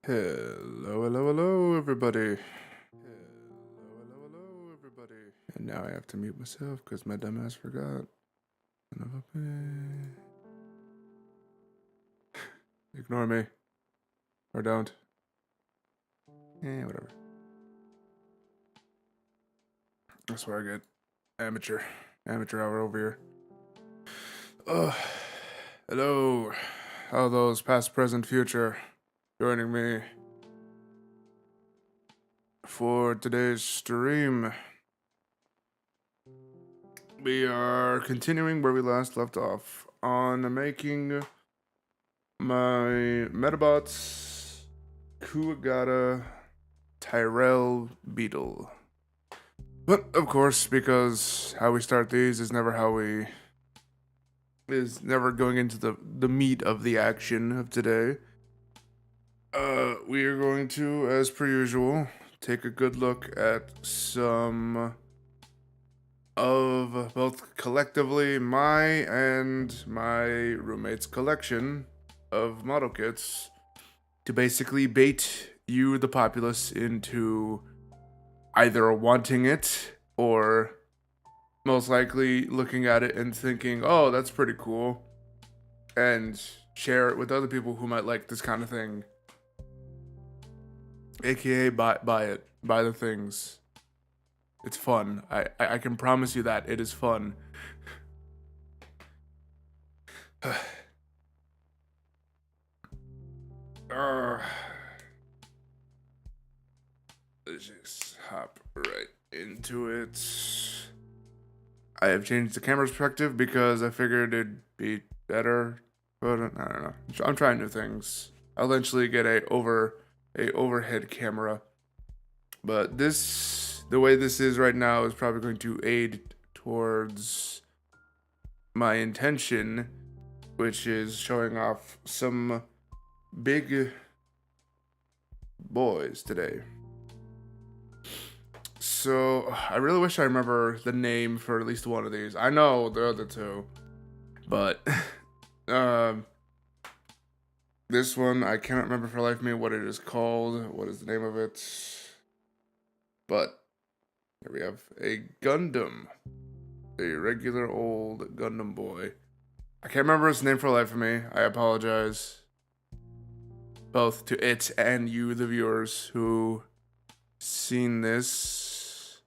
Hello, everybody. Hello, everybody. And now I have to mute myself because my dumbass forgot. Son of a bitch. Ignore me. Or don't. Whatever. That's where I get amateur hour over here. Hello. All those past, present, future joining me for today's stream. We are continuing where we last left off on making my Metabots Kuagata Tyrell Beetle. But of course, because how we start these is never going into the meat of the action of today. We are going to, as per usual, take a good look at some of both collectively my and my roommate's collection of model kits to basically bait you, the populace, into either wanting it or most likely looking at it and thinking, oh, that's pretty cool, and share it with other people who might like this kind of thing. AKA buy the things. It's fun. I can promise you that it is fun. Let's just hop right into it. I have changed the camera perspective because I figured it'd be better, but I don't know. I'm trying new things. I'll eventually get a overhead camera, but the way this is right now is probably going to aid towards my intention, which is showing off some big boys today. So, I really wish I remember the name for at least one of these. I know the other two, but this one, I cannot remember for the life of me what it is called. What is the name of it? But here we have a Gundam. A regular old Gundam boy. I can't remember his name for the life of me. I apologize. Both to it and you, the viewers, who seen this.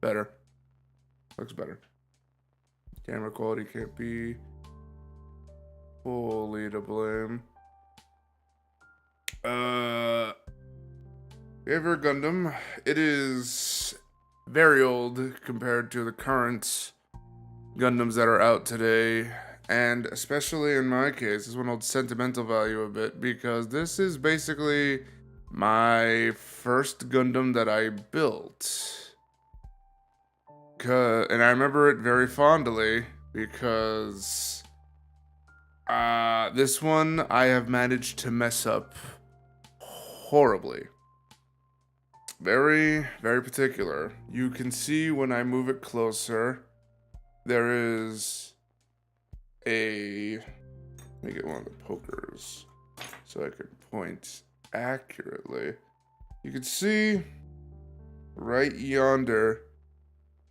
Better. Looks better. Camera quality can't be fully to blame. Favorite Gundam. It is very old compared to the current Gundams that are out today. And especially in my case, this one holds sentimental value a bit because this is basically my first Gundam that I built. And I remember it very fondly because this one I have managed to mess up horribly. Very, very particular. You can see when I move it closer, there is let me get one of the pokers so I can point accurately. You can see right yonder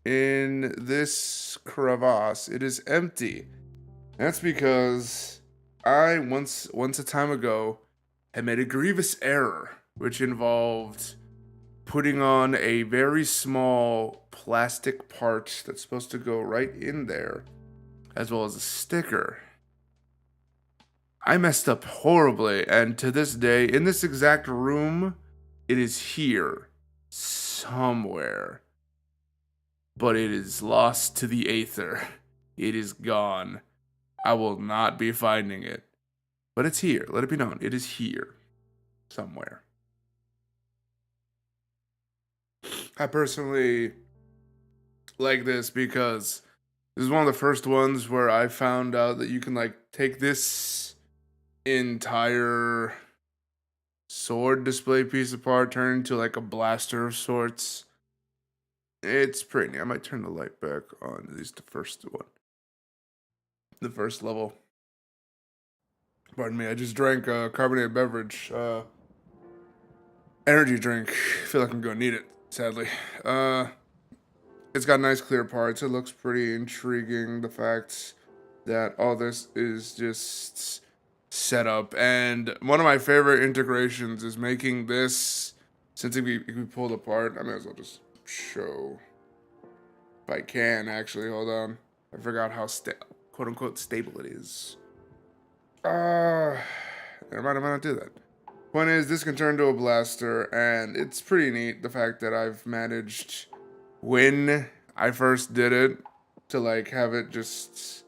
in this crevasse, it is empty. That's because I once a time ago had made a grievous error, which involved putting on a very small plastic part that's supposed to go right in there, as well as a sticker. I messed up horribly, and to this day, in this exact room, it is here somewhere. But it is lost to the aether. It is gone. I will not be finding it. But it's here. Let it be known. It is here somewhere. I personally like this because this is one of the first ones where I found out that you can like take this entire sword display piece apart, turn into like a blaster of sorts. It's pretty neat. I might turn the light back on, at least the first one. the first level. Pardon me, I just drank a carbonated beverage, energy drink. I feel like I'm gonna need it, sadly. It's got nice clear parts. It looks pretty intriguing. The fact that all this is just set up. And one of my favorite integrations is making this, since it can be pulled apart, I may as well just show. If I can, actually, hold on. I forgot how quote unquote stable it is. Never mind, I might not do that. Point is, this can turn to a blaster, and it's pretty neat the fact that I've managed, when I first did it, to like have it just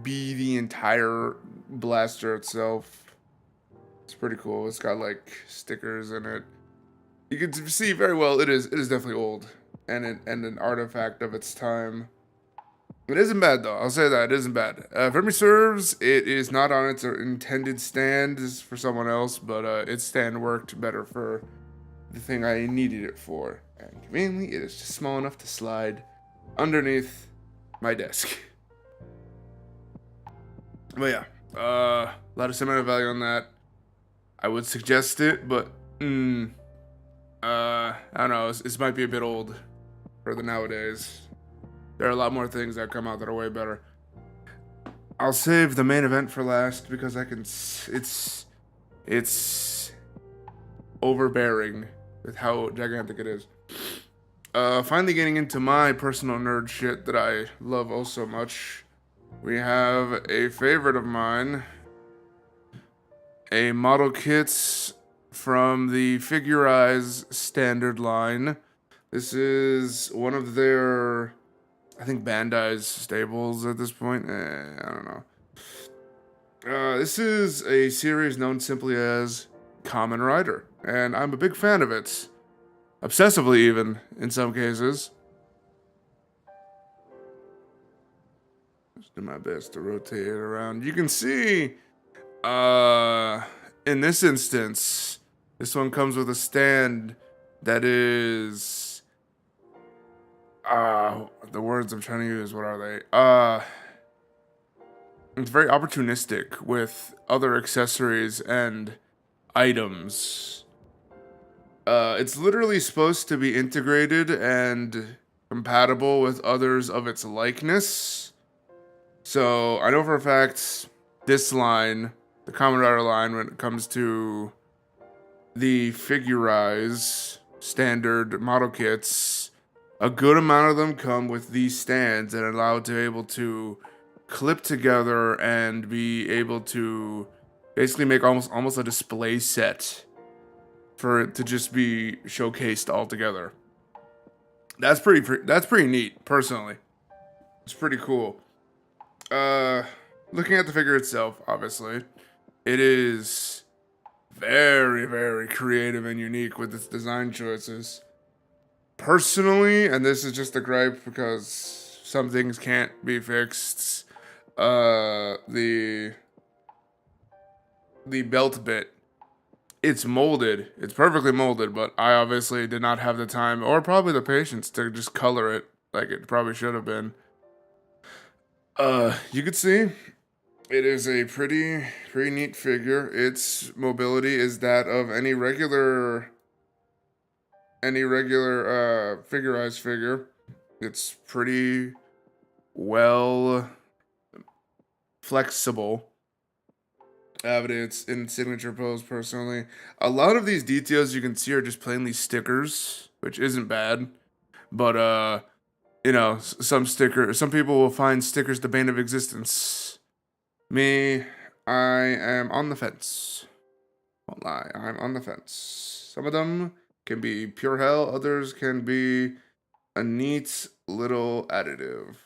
be the entire blaster itself. It's pretty cool. It's got like stickers in it. You can see very well it is definitely old and an artifact of its time. It isn't bad though. I'll say that it isn't bad. If memory serves, it is not on its intended stand. This is for someone else, but its stand worked better for the thing I needed it for. And conveniently, it is just small enough to slide underneath my desk. But yeah, a lot of sentimental value on that. I would suggest it, but I don't know. This might be a bit old for the nowadays. There are a lot more things that come out that are way better. I'll save the main event for last because I can. It's overbearing with how gigantic it is. Finally getting into my personal nerd shit that I love oh so much. We have a favorite of mine. A model kit from the Figurize standard line. This is one of their, I think, Bandai's staples at this point. I don't know. This is a series known simply as Kamen Rider, and I'm a big fan of it. Obsessively, even, in some cases. Just do my best to rotate it around. You can see, in this instance, this one comes with a stand that is, the words I'm trying to use, what are they? It's very opportunistic with other accessories and items. It's literally supposed to be integrated and compatible with others of its likeness. So I know for a fact this line, the Kamen Rider line, when it comes to the Figurize standard model kits, a good amount of them come with these stands and allow it to be able to clip together and be able to basically make almost a display set for it to just be showcased all together. That's pretty neat, personally. It's pretty cool. Looking at the figure itself, obviously, it is very, very creative and unique with its design choices. Personally, and this is just a gripe because some things can't be fixed, the belt bit, it's molded. It's perfectly molded, but I obviously did not have the time or probably the patience to just color it like it probably should have been. You could see it is a pretty neat figure. Its mobility is that of any regular Figurized figure. It's pretty well flexible. It's in signature pose, personally. A lot of these details you can see are just plainly stickers, which isn't bad. But, you know, some people will find stickers the bane of existence. Me, I am on the fence. Won't lie, I'm on the fence. Some of them can be pure hell, others can be a neat little additive.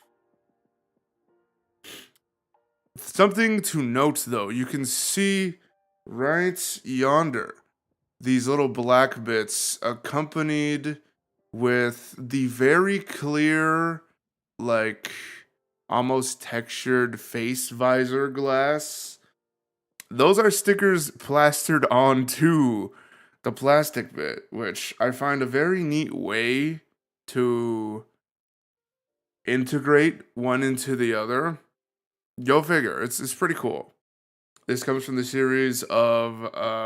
Something to note, though, you can see right yonder these little black bits accompanied with the very clear, like, almost textured face visor glass. Those are stickers plastered onto the plastic bit, which I find a very neat way to integrate one into the other. Go figure. It's pretty cool. This comes from the series of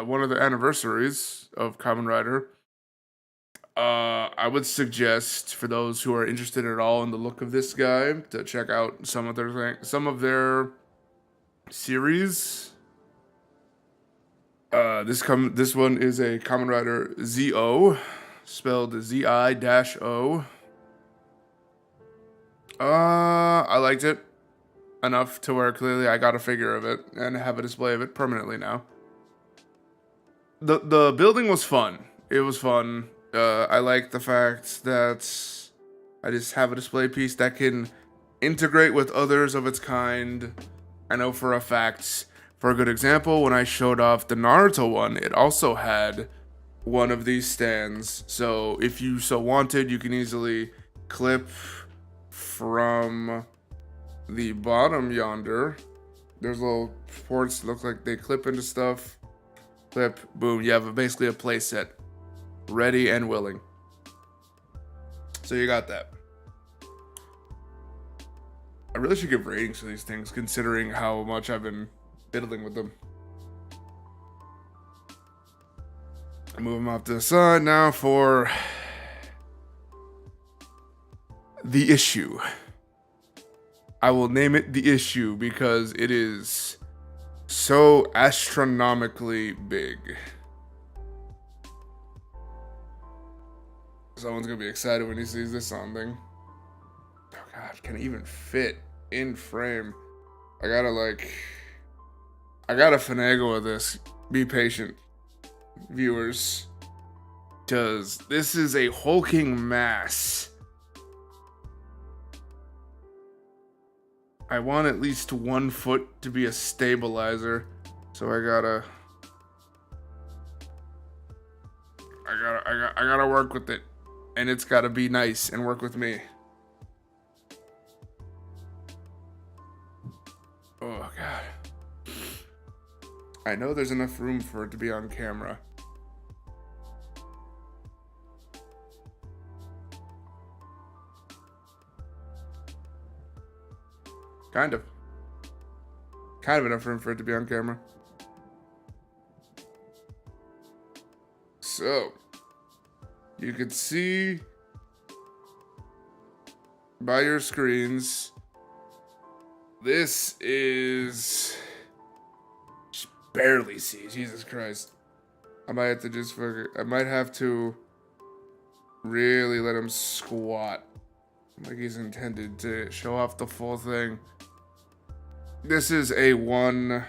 one of the anniversaries of Kamen Rider. I would suggest for those who are interested at all in the look of this guy to check out some of their series. This one is a Kamen Rider ZO, spelled ZI-O. I liked it enough to where clearly I got a figure of it and have a display of it permanently now. The building was fun. It was fun. I like the fact that I just have a display piece that can integrate with others of its kind. I know for a fact, for a good example, when I showed off the Naruto one, it also had one of these stands. So if you so wanted, you can easily clip from the bottom yonder. There's little ports that look like they clip into stuff. Clip, boom, you have basically a play set. Ready and willing. So you got that. I really should give ratings for these things, considering how much I've been fiddling with them. I move them off to the side now for the issue. I will name it the issue because it is so astronomically big. Someone's gonna be excited when he sees this on thing. Oh god, can it even fit in frame? I gotta finagle with this. Be patient, viewers. Because this is a hulking mass. I want at least 1 foot to be a stabilizer. So I gotta work with it. And it's gotta be nice and work with me. Oh god. I know there's enough room for it to be on camera. Kind of enough room for it to be on camera. So, you can see by your screens, this is just barely see. Jesus Christ. I might have to just really let him squat like he's intended to show off the full thing. This is a one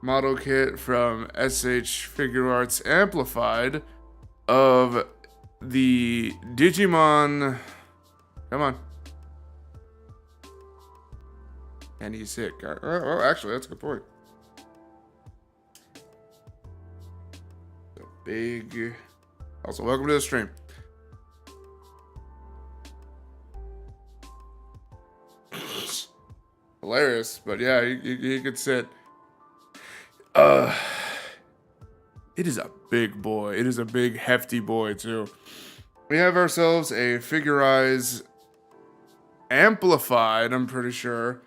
model kit from SH Figure Arts Amplified of the Digimon. Come on. And he's sick. Oh, actually, that's a good point. So big. Also, welcome to the stream. Hilarious, but yeah, he could sit. It is a big boy. It is a big, hefty boy, too. We have ourselves a Figure-Eyes Amplified, I'm pretty sure,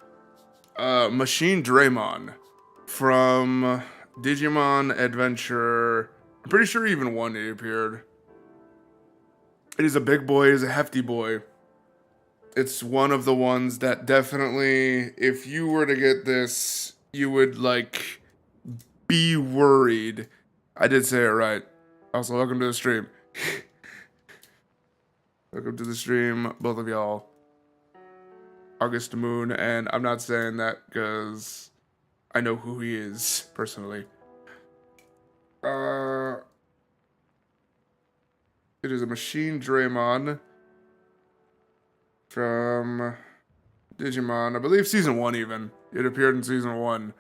Machine Draymon from Digimon Adventure. I'm pretty sure even 1 it appeared. It is a big boy. It is a hefty boy. It's one of the ones that definitely, if you were to get this, you would, like, be worried. I did say it right. Also, welcome to the stream. Welcome to the stream, both of y'all. August Moon, and I'm not saying that because I know who he is, personally. It is a Machine Draymon from Digimon, I believe season 1 even. It appeared in season 1.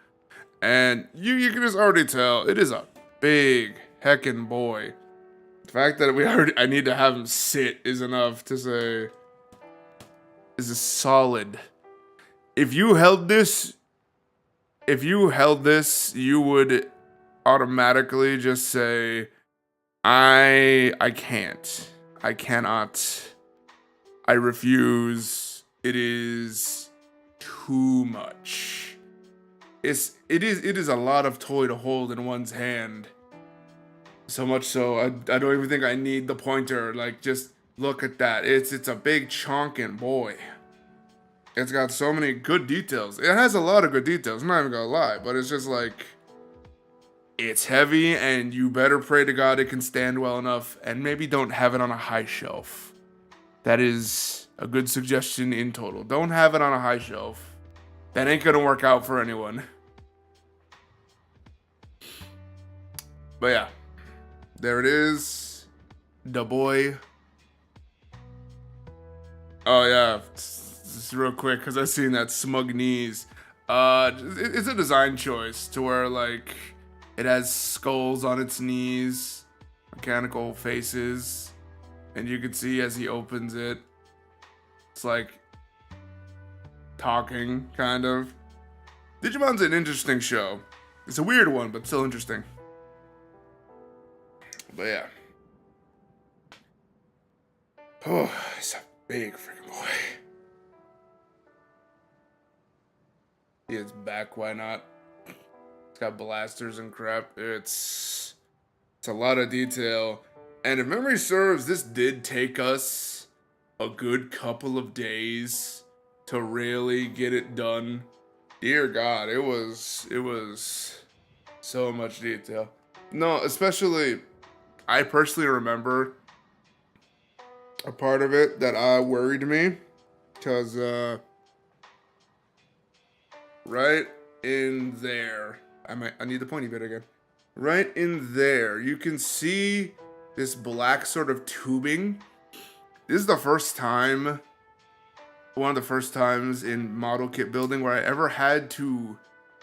And you can just already tell, it is a big heckin' boy. The fact that I need to have him sit is enough to say, is a solid. If you held this, you would automatically just say, I can't. I cannot. I refuse. It is too much. it is a lot of toy to hold in one's hand. So much so, I don't even think I need the pointer. Like, just look at that. It's a big chonkin' boy. It's got so many good details. It has a lot of good details, I'm not even gonna lie, but it's just like, it's heavy, and you better pray to God it can stand well enough, and maybe don't have it on a high shelf. That is a good suggestion in total. Don't have it on a high shelf. That ain't gonna work out for anyone. But yeah, there it is. The boy. Oh yeah, just real quick, because I've seen that smug knees. It's a design choice to where, like, it has skulls on its knees, mechanical faces, and you can see as he opens it, it's like talking, kind of. Digimon's an interesting show. It's a weird one, but still interesting. But yeah. Oh, it's a big freaking boy. He is back, why not? It's got blasters and crap. It's a lot of detail. And if memory serves, this did take us a good couple of days to really get it done. Dear God, it was so much detail. No, especially, I personally remember a part of it that worried me, because right in there, I need the pointy bit again. Right in there, you can see this black sort of tubing. This is the first time, one of the first times in model kit building where I ever had to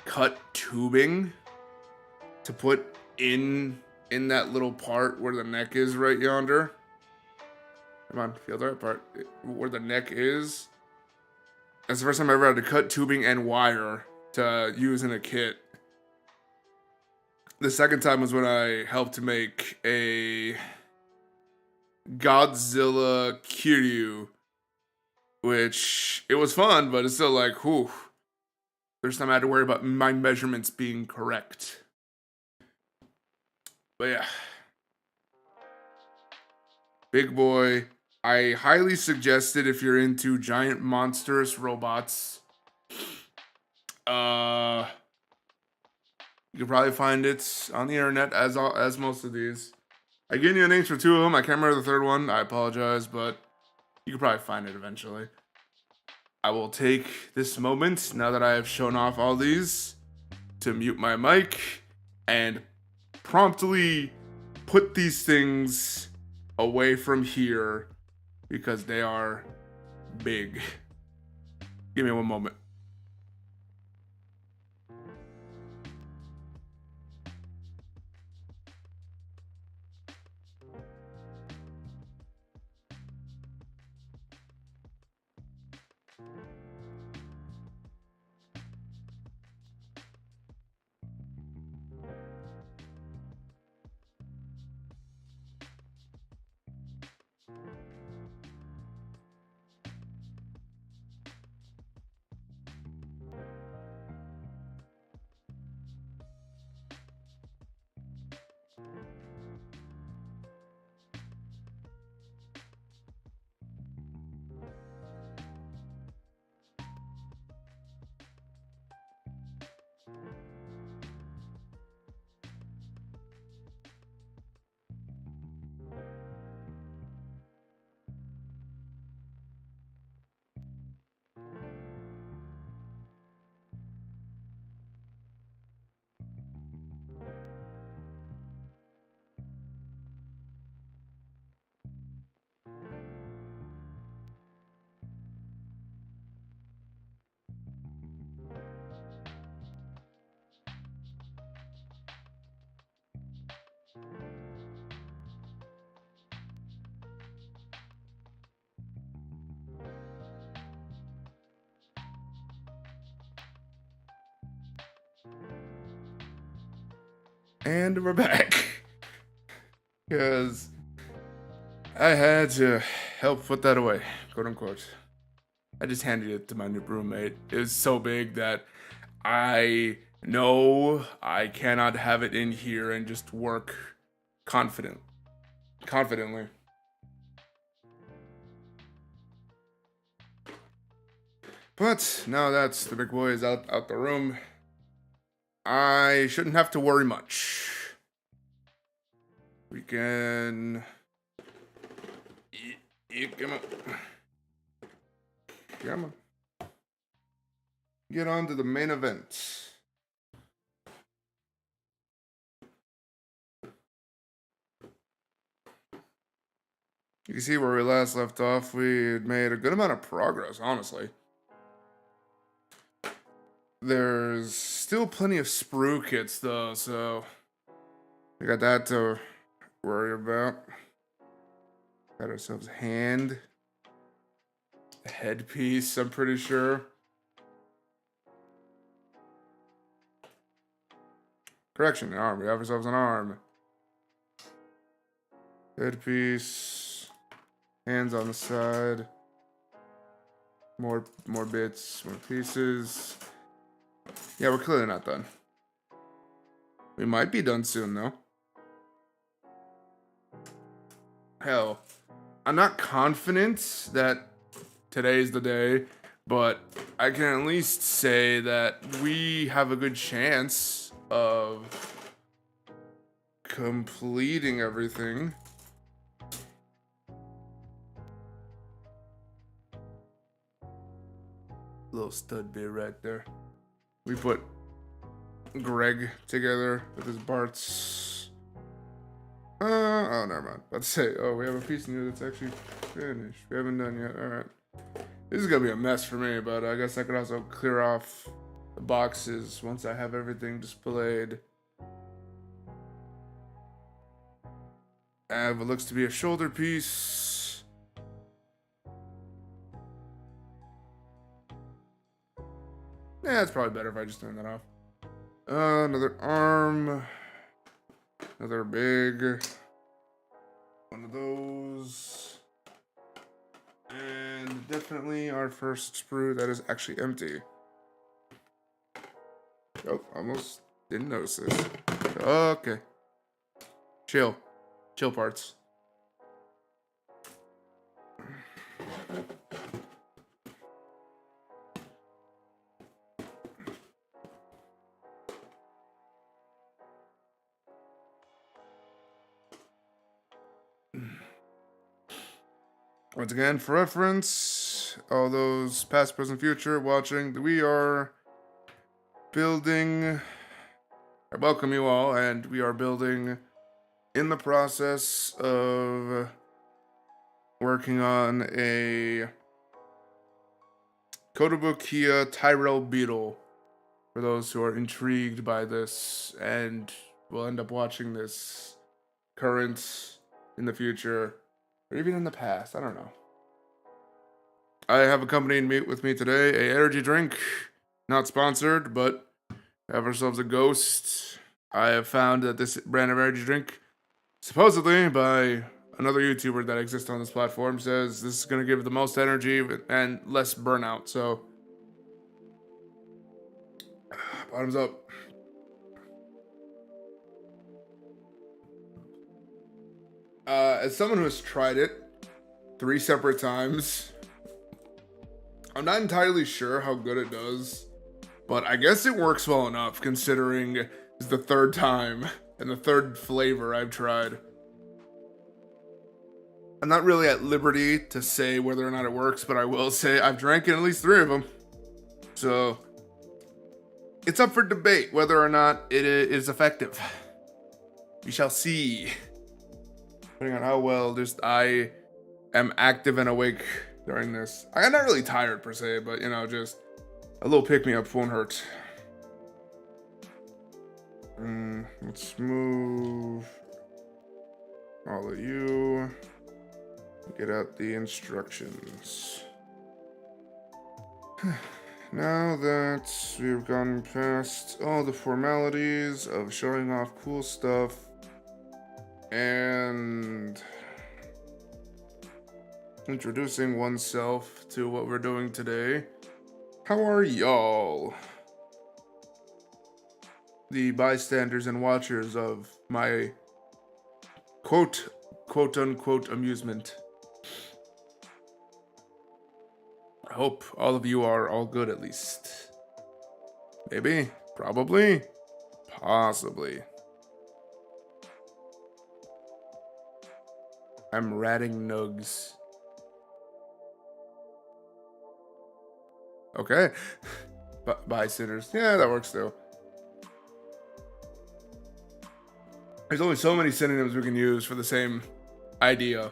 cut tubing to put in that little part where the neck is right yonder. Come on, feel the right part. Where the neck is. That's the first time I ever had to cut tubing and wire to use in a kit. The second time was when I helped make a Godzilla Kiryu, which, it was fun, but it's still like, whew. First time I had to worry about my measurements being correct. But yeah. Big boy. I highly suggest it if you're into giant monstrous robots. You can probably find it on the internet, as most of these. I gave you names for two of them. I can't remember the third one. I apologize, but you can probably find it eventually. I will take this moment, now that I have shown off all these, to mute my mic and promptly put these things away from here, because they are big. Give me one moment. And we're back. Because I had to help put that away, quote unquote. I just handed it to my new roommate. It was so big that I No, I cannot have it in here and just work confidently. But now that the big boy is out the room, I shouldn't have to worry much. We can... Come on. Come on. Get on to the main event. You can see where we last left off. We had made a good amount of progress, honestly. There's still plenty of sprue kits, though, so we got that to worry about. Got ourselves a headpiece, I'm pretty sure. Correction, an arm. We have ourselves an arm. Headpiece. Hands on the side. More bits, more pieces. Yeah, we're clearly not done. We might be done soon, though. Hell, I'm not confident that today's the day, but I can at least say that we have a good chance of completing everything. Little stud bit right there. We put Greg together with his Bart's. Oh, never mind. Let's say, oh, we have a piece in here that's actually finished. We haven't done yet. All right. This is gonna be a mess for me, but I guess I could also clear off the boxes once I have everything displayed. I have what looks to be a shoulder piece. Yeah, it's probably better if I just turn that off. Another arm. Another big one of those. And definitely our first sprue that is actually empty. Oh, almost didn't notice this. Okay. Chill parts. Once again, for reference, all those past, present, future watching, we are building. I welcome you all, and we are building in the process of working on a Kotobukiya Tyrell Beetle. For those who are intrigued by this and will end up watching this current, in the future, or even in the past, I don't know. I have accompanied with me today a energy drink, not sponsored, but have ourselves a ghost. I have found that this brand of energy drink, supposedly by another YouTuber that exists on this platform, says this is going to give the most energy and less burnout, so bottoms up. As someone who has tried it 3 separate times, I'm not entirely sure how good it does, but I guess it works well enough considering it's the 3rd time and the 3rd flavor I've tried. I'm not really at liberty to say whether or not it works, but I will say I've drank at least 3 of them. So it's up for debate whether or not it is effective. We shall see. Depending on how well I am active and awake during this. I'm not really tired per se, but you know, just a little pick-me-up won't hurt. Let's move all of you. Get out the instructions. Now that we've gone past all the formalities of showing off cool stuff and introducing oneself to what we're doing today, how are y'all? the bystanders and watchers of my quote unquote amusement. I hope all of you are all good at least. Maybe, probably, possibly. I'm ratting nugs. Okay. Bye, sitters. Yeah, that works too. There's only so many synonyms we can use for the same idea.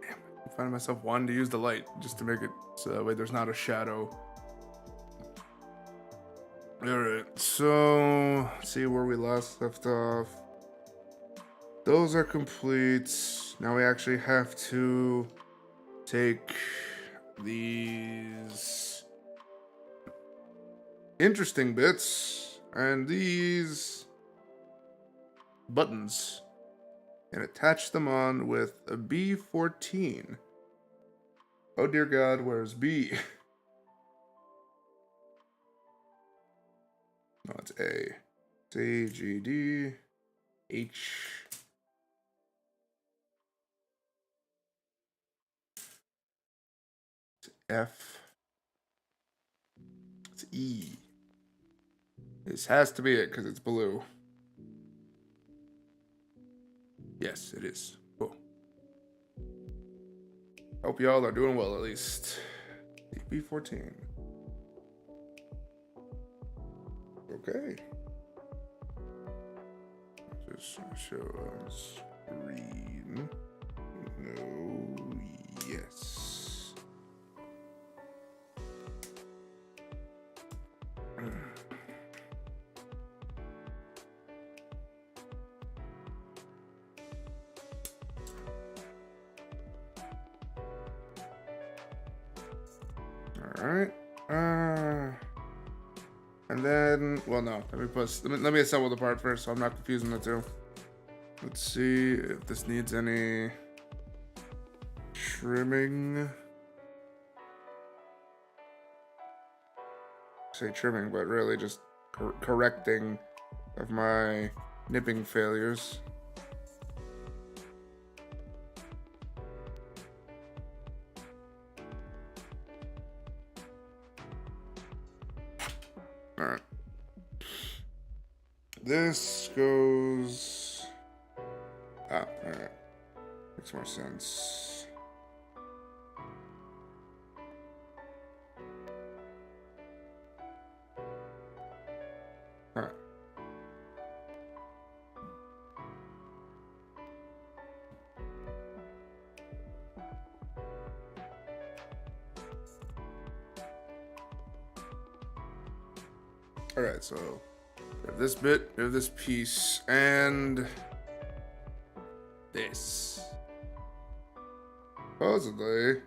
Damn, I find myself wanting to use the light just to make it so that way there's not a shadow. Alright, so let's see where we last left off. Those are complete. Now we actually have to take these interesting bits and these buttons and attach them on with a B14. Oh dear God, where's B? No, it's A. C, G, D, H. It's F. It's E. This has to be it because it's blue. Yes, it is. Cool. Hope y'all are doing well at least. B14. Okay. Just show us green. No, yes. Alright. And then, well, no. Let me assemble the part first so I'm not confusing the two. Let's see if this needs any trimming. I say trimming, but really just correcting of my nipping failures. Alright. This goes... Ah, alright. Makes more sense. Alright. Alright, so we have this bit, we have this piece, and this. Supposedly.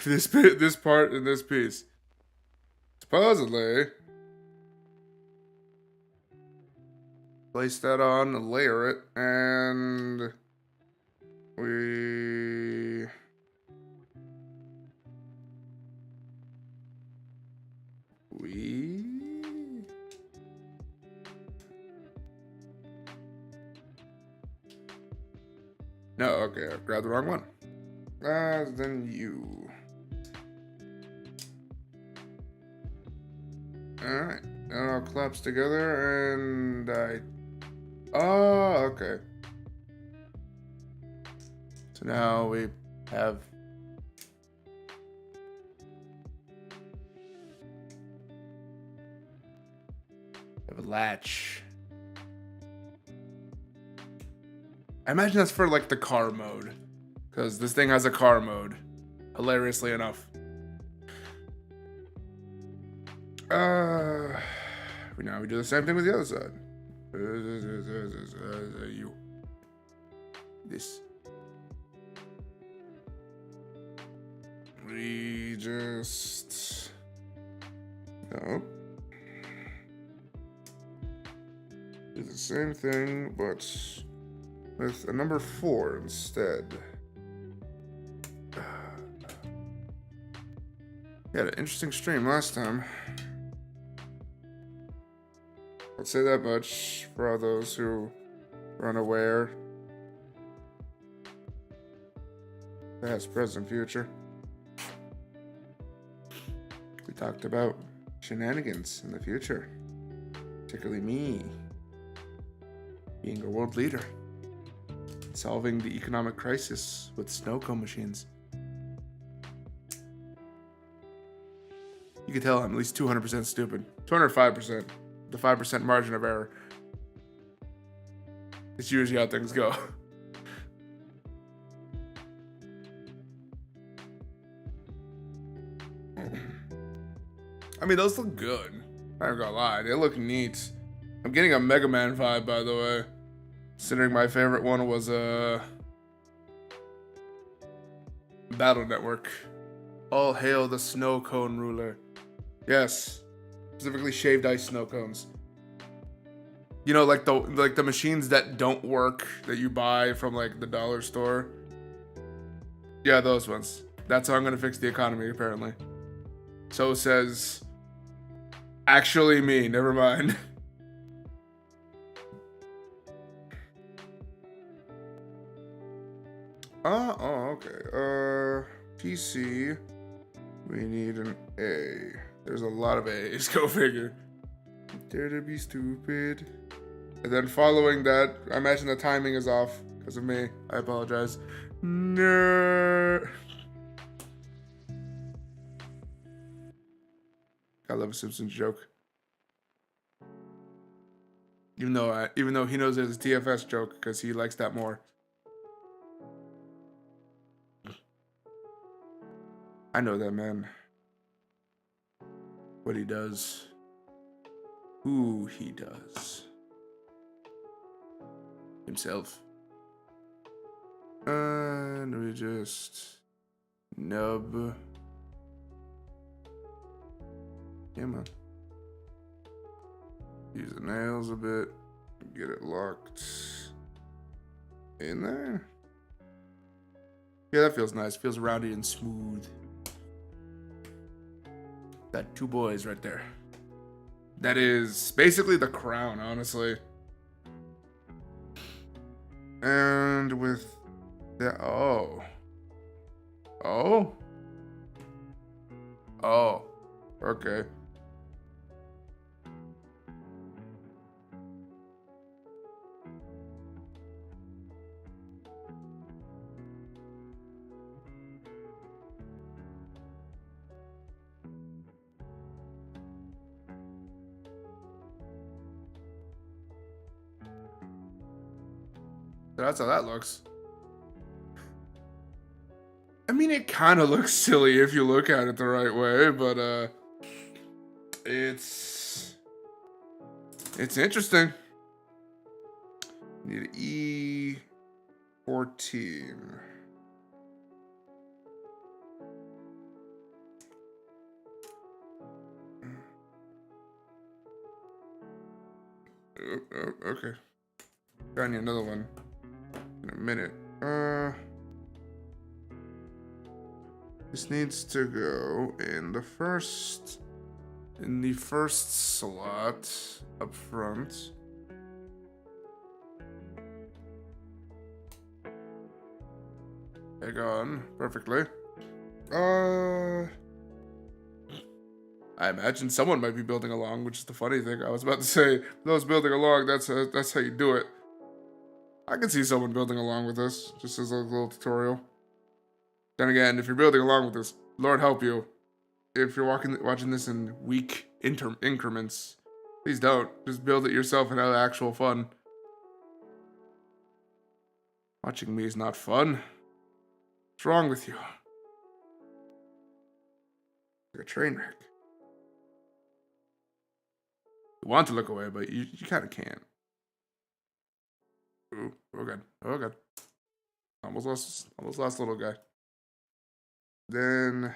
This bit, this part, and this piece. Supposedly. Place that on, layer it, and we... No, okay, I grabbed the wrong one. Then you. Alright, and it all collapse together, and I... Oh, okay. So now we have... a latch. I imagine that's for like the car mode, because this thing has a car mode, hilariously enough. Now we do the same thing with the other side. You. This. We just... No. Do the same thing, but with a number 4 instead. We had an interesting stream last time. I'll say that much for all those who are unaware. Past, present, future. We talked about shenanigans in the future. Particularly me being a world leader. Solving the economic crisis with snow cone machines. You can tell I'm at least 200% stupid. 205%. The 5% margin of error. It's usually how things go. I mean, those look good. I'm not gonna lie, they look neat. I'm getting a Mega Man vibe, by the way. Considering my favorite one was Battle Network. All hail the snow cone ruler. Yes, specifically shaved ice snow cones. You know, like the machines that don't work that you buy from like the dollar store. Yeah, those ones. That's how I'm gonna fix the economy, apparently. So says actually me, never mind. Oh, okay. PC. We need an A. There's a lot of A's, go figure. Dare to be stupid. And then following that, I imagine the timing is off because of me. I apologize. No. I love a Simpsons joke. Even though he knows there's a TFS joke because he likes that more. I know that man. What he does. Who he does. Himself. And we just nub. Yeah, man. Use the nails a bit. Get it locked in there. Yeah, that feels nice. Feels roundy and smooth. Got 2 boys right there. That is basically the crown, honestly. And with that, oh, okay. That's how that looks. I mean, it kind of looks silly if you look at it the right way, but it's interesting. Need E14. Okay. Got need another one in a minute. This needs to go in the first slot up front. Egg on perfectly. I imagine someone might be building along, which is the funny thing. I was about to say, those building along, that's how you do it. I can see someone building along with this, just as a little tutorial. Then again, if you're building along with this, Lord help you. If you're watching this in week increments, please don't. Just build it yourself and have actual fun. Watching me is not fun. What's wrong with you? Like a train wreck. You want to look away, but you kind of can't. Ooh, oh god. Oh god. Almost lost little guy. Then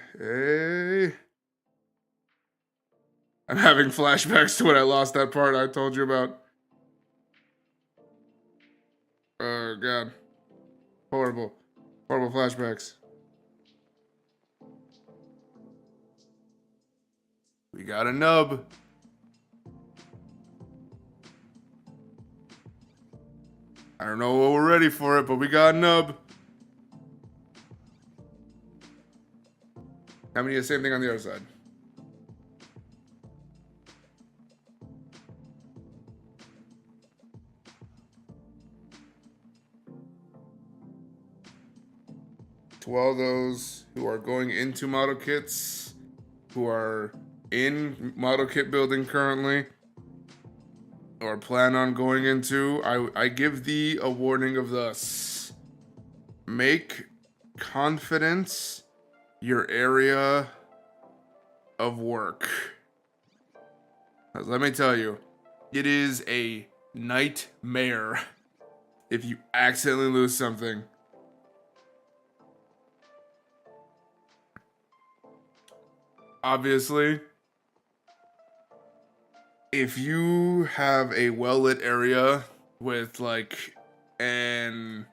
I'm having flashbacks to when I lost that part I told you about. Oh, God. Horrible. Horrible flashbacks. We got a nub. I don't know what we're ready for it, but we got a nub. How many? The same thing on the other side. To all those who are going into model kits, who are in model kit building currently, or plan on going into, I give thee a warning of this. Make confidence your area of work. Let me tell you, it is a nightmare if you accidentally lose something. Obviously, if you have a well-lit area with like an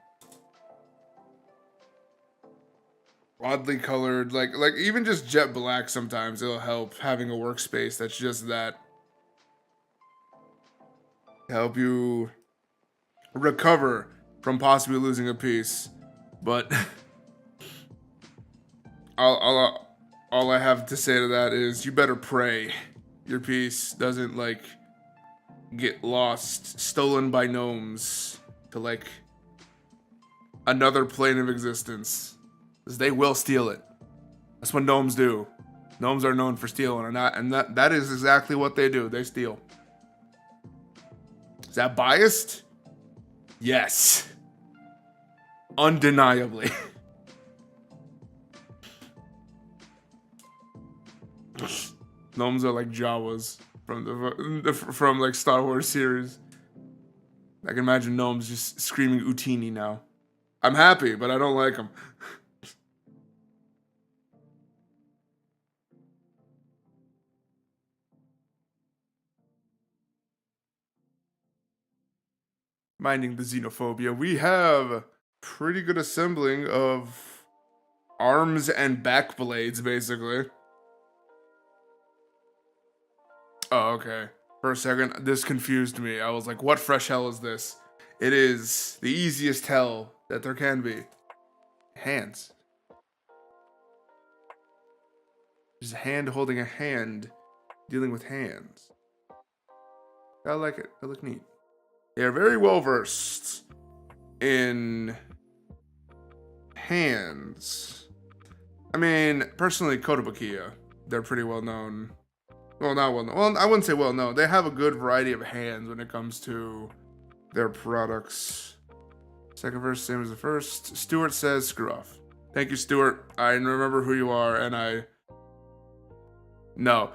oddly colored, like even just jet black, sometimes it'll help having a workspace that's just that. Help you recover from possibly losing a piece. But all I have to say to that is you better pray your piece doesn't like get lost, stolen by gnomes to like another plane of existence. Because they will steal it. That's what gnomes do. Gnomes are known for stealing, and that is exactly what they do. They steal. Is that biased? Yes. Undeniably. Gnomes are like Jawas from like Star Wars series. I can imagine gnomes just screaming Utini now. I'm happy, but I don't like them. Minding the xenophobia, we have pretty good assembling of arms and back blades, basically. Oh, okay. For a second, this confused me. I was like, what fresh hell is this? It is the easiest hell that there can be. Hands. Just a hand holding a hand, dealing with hands. I like it. They look neat. They are very well versed in hands. I mean, personally, Kotobukiya, they're pretty well known. Well, not well known. Well, I wouldn't say well known. They have a good variety of hands when it comes to their products. Second verse, same as the first. Stuart says, screw off. Thank you, Stuart. I remember who you are, and I... No.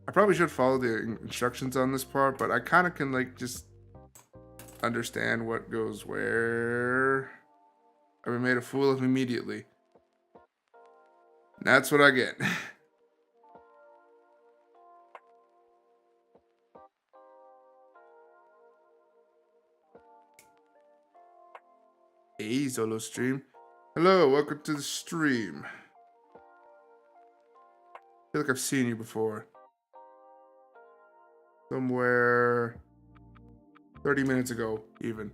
I probably should follow the instructions on this part, but I kind of can, like, just understand what goes where. I've been made a fool of immediately. That's what I get. Hey, Zolo stream. Hello, welcome to the stream. I feel like I've seen you before. Somewhere 30 minutes ago, even.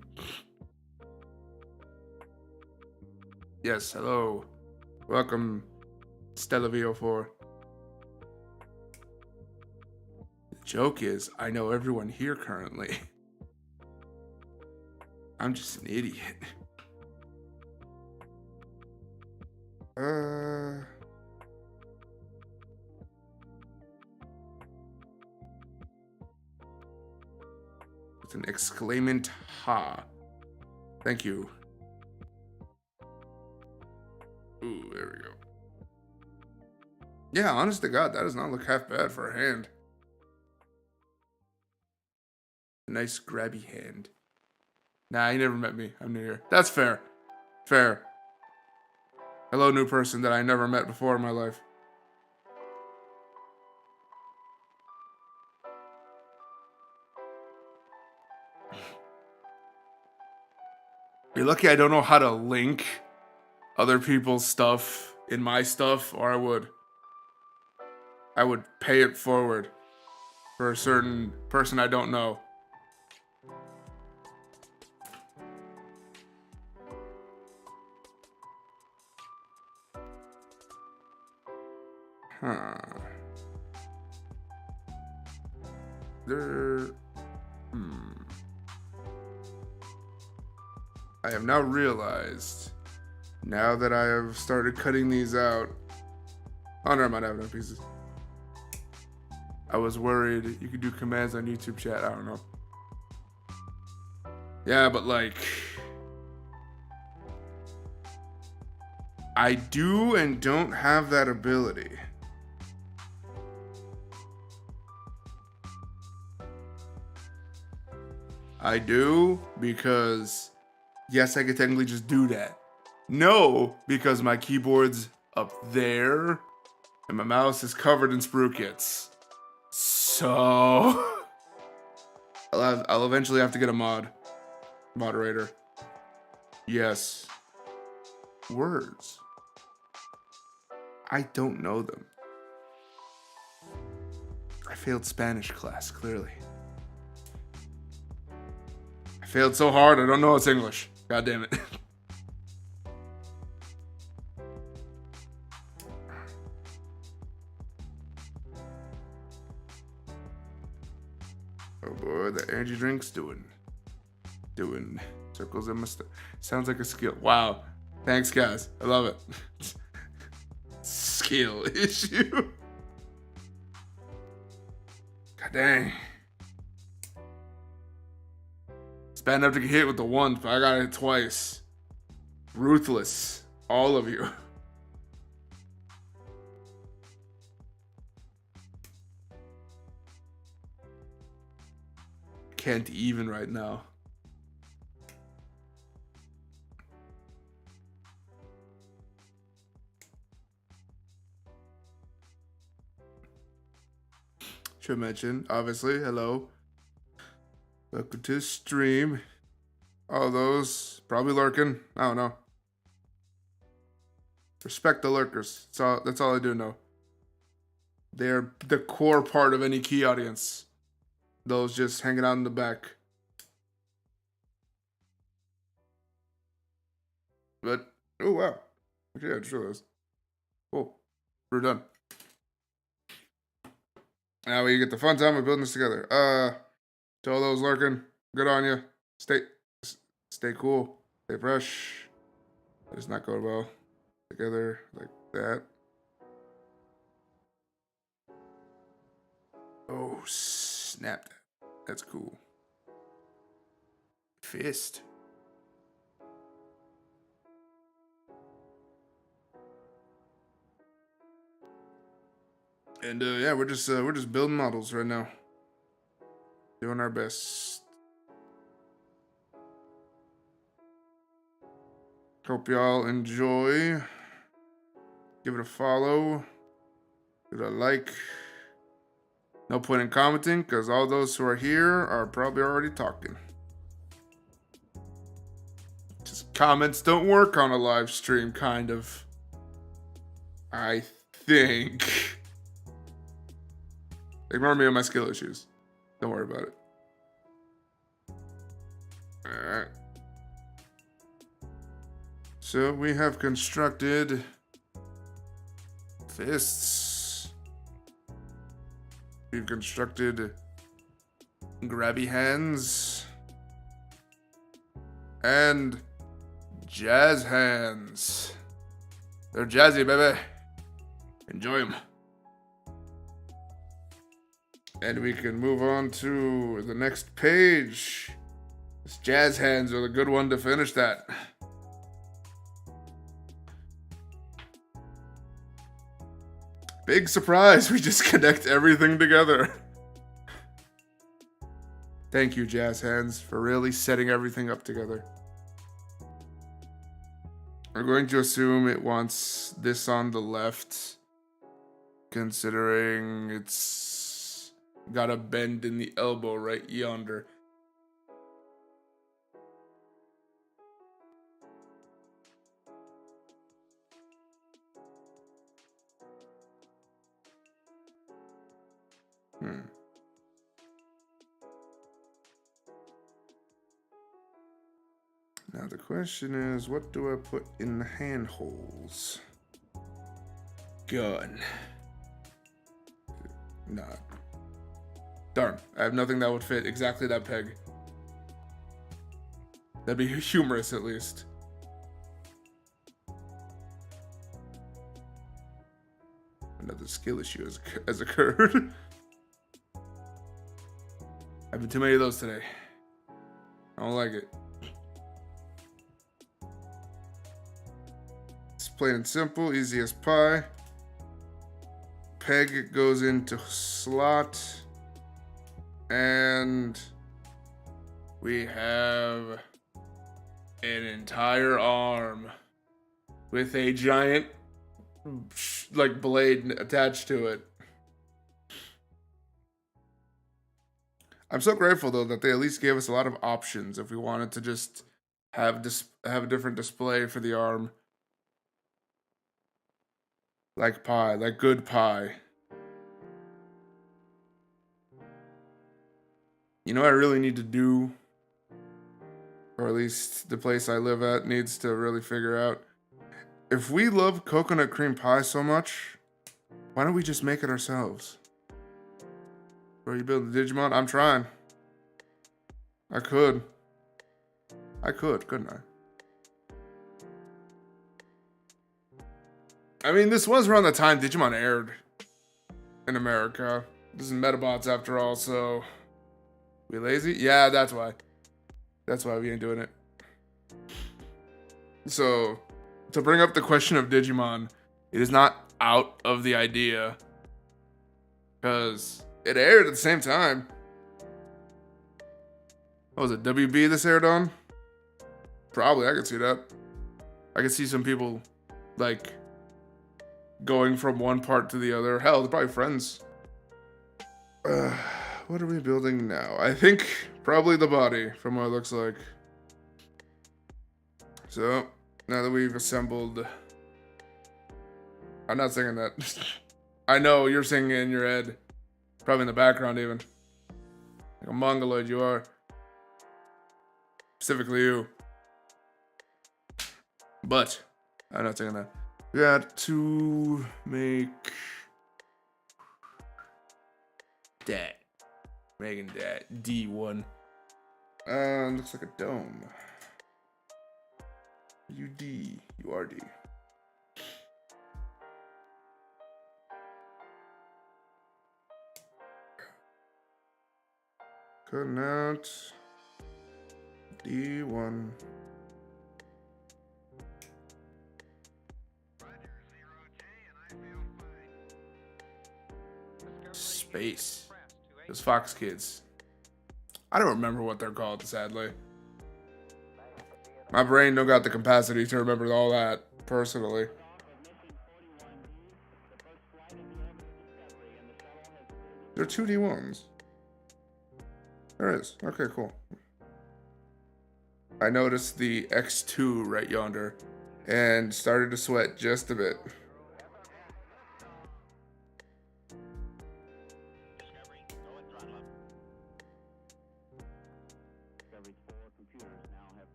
Yes, hello. Welcome, Stella V04. The joke is, I know everyone here currently. I'm just an idiot. With an exclamant ha. Thank you. Ooh, there we go. Yeah, honest to God, that does not look half bad for a hand. A nice grabby hand. Nah, he never met me. I'm new here. That's fair. Fair. Hello, new person that I never met before in my life. You're lucky I don't know how to link other people's stuff in my stuff, or I would pay it forward for a certain person I don't know. Huh. I have now realized, now that I have started cutting these out. Oh, never mind, I have no pieces. I was worried you could do commands on YouTube chat. I don't know. Yeah, but like, I do and don't have that ability. I do because, yes, I could technically just do that. No, because my keyboard's up there and my mouse is covered in sprue kits. So I'll eventually have to get a moderator. Yes. Words. I don't know them. I failed Spanish class, clearly. I failed so hard, I don't know it's English. God damn it. Oh boy, the energy drink's doing circles in my sounds like a skill. Wow. Thanks, guys. I love it. Skill issue. God dang. It's bad enough to get hit with the one, but I got it twice. Ruthless. All of you. Can't even right now. Should mention, obviously, hello. Welcome to stream. All those probably lurking. I don't know. Respect the lurkers. That's all I do know. They're the core part of any key audience. Those just hanging out in the back. But, oh wow. Okay, I just realized. Cool. We're done. Now we get the fun time of building this together. To all those lurking, good on you. Stay cool. Stay fresh. Does not go well together like that. Oh, snap. That's cool. Fist. And yeah, we're just building models right now. Doing our best. Hope y'all enjoy. Give it a follow. Give it a like. No point in commenting, because all those who are here are probably already talking. Just comments don't work on a live stream, kind of. I think. Ignore me on my skill issues. Don't worry about it. Alright. So we have constructed fists. We've constructed grabby hands. And jazz hands. They're jazzy, baby. Enjoy them. And we can move on to the next page. This jazz hands are the good one to finish that. Big surprise, we just connect everything together. Thank you, Jazz Hands, for really setting everything up together. We're going to assume it wants this on the left, considering it's got a bend in the elbow right yonder. Now the question is, what do I put in the handholds? Gun. Not. Darn, I have nothing that would fit exactly that peg. That'd be humorous, at least. Another skill issue has occurred. Having too many of those today. I don't like it. It's plain and simple, easy as pie. Peg goes into slot. And we have an entire arm with a giant like blade attached to it. I'm so grateful though that they at least gave us a lot of options if we wanted to just have a different display for the arm. Like pie, like good pie. You know what I really need to do, or at least the place I live at needs to really figure out? If we love coconut cream pie so much, why don't we just make it ourselves? Bro, you build a Digimon? I'm trying. I could, couldn't I? I mean, this was around the time Digimon aired in America. This is Metabots after all, so... We lazy? Yeah, that's why. That's why we ain't doing it. So, to bring up the question of Digimon, it is not out of the idea. Because it aired at the same time. What was it, WB this aired on? Probably, I could see that. I could see some people, like, going from one part to the other. Hell, they're probably friends. What are we building now? I think probably the body, from what it looks like. So, now that we've assembled... I'm not singing that. I know, you're singing it in your head. Probably in the background, even. Like a mongoloid you are. Specifically you. But, I'm not singing that. We got to make... that. Making that D1. Looks like a dome. UD, URD. Cutting out D1. Space. Those Fox kids. I don't remember what they're called, sadly. My brain don't got the capacity to remember all that, personally. They're 2D1s. There is. Okay, cool. I noticed the X2 right yonder and started to sweat just a bit.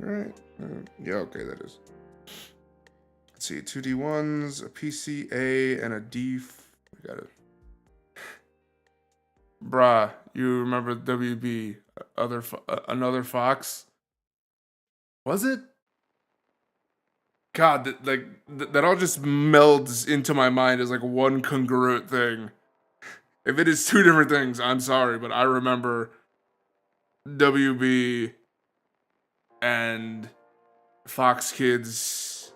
Alright. Yeah, okay, that is. Let's see, 2D1s, a PCA, and a D. We got it. Bruh, you remember WB? Another Fox? Was it? God, that all just melds into my mind as like one congruent thing. If it is two different things, I'm sorry, but I remember WB and Fox Kids,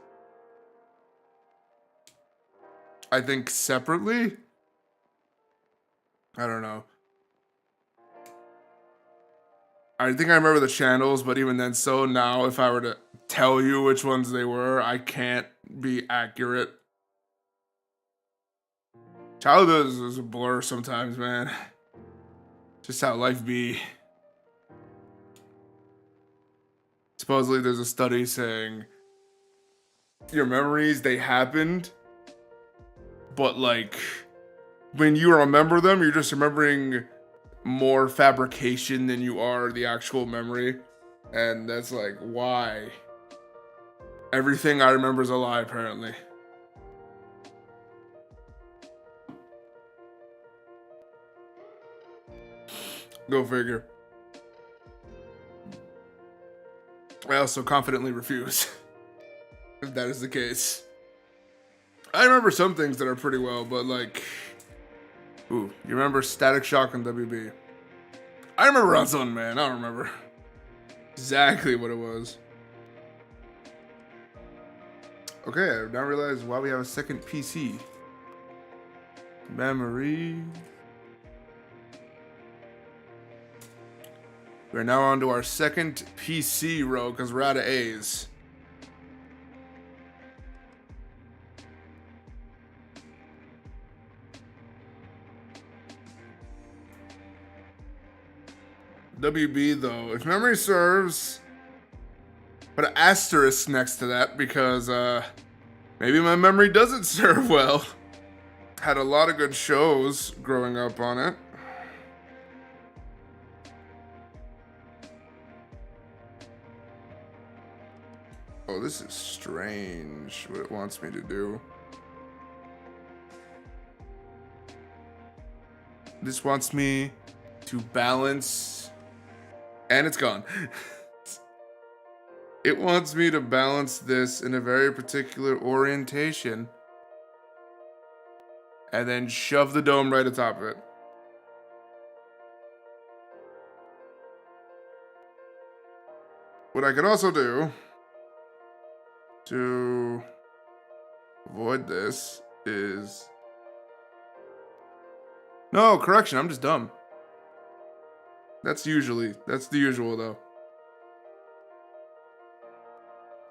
I think separately? I don't know. I think I remember the channels, but even then, so now if I were to tell you which ones they were, I can't be accurate. Childhood is a blur sometimes, man. Just how life be. Supposedly there's a study saying your memories, they happened, but like when you remember them, you're just remembering more fabrication than you are the actual memory. And that's like, why? Everything I remember is a lie, apparently. Go figure. I also confidently refuse, if that is the case. I remember some things that are pretty well, but like... Ooh, you remember Static Shock on WB? I remember on Zone Man, I don't remember exactly what it was. Okay, I now realize why we have a second PC. Memory. We're now on to our second PC row because we're out of A's. WB though, if memory serves, put an asterisk next to that because maybe my memory doesn't serve well. Had a lot of good shows growing up on it. Oh, this is strange what it wants me to do. This wants me to balance, and it's gone. It wants me to balance this in a very particular orientation and then shove the dome right atop of it. What I can also do to avoid this is... No, correction, I'm just dumb. That's the usual though.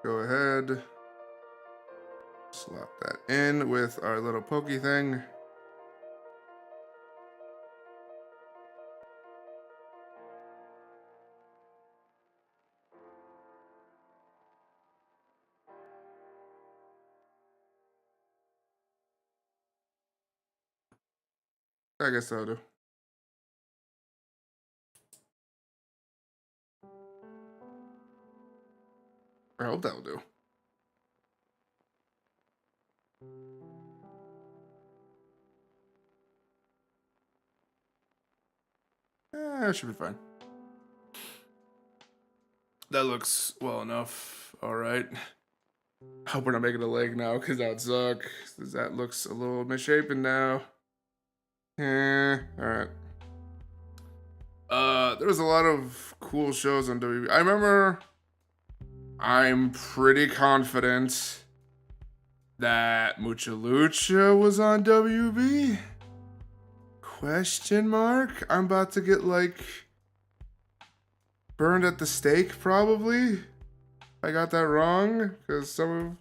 Go ahead. Slap that in with our little pokey thing. I guess that'll do. I hope that'll do. It should be fine. That looks well enough. All right. Hope we're not making a leg now, because that would suck. That looks a little misshapen now. All right. There was a lot of cool shows on WB. I remember, I'm pretty confident that Mucha Lucha was on WB? Question mark? I'm about to get like burned at the stake probably. I got that wrong because some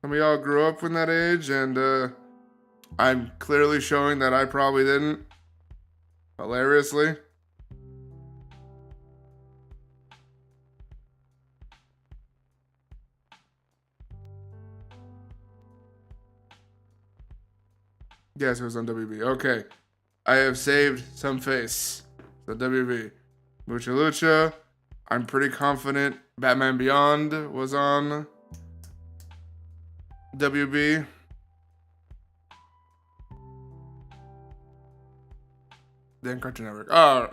of y'all grew up in that age, and I'm clearly showing that I probably didn't. Hilariously. Yes, it was on WB. Okay. I have saved some face. So WB. Mucha Lucha. I'm pretty confident Batman Beyond was on WB. Then Cartoon Network. Oh,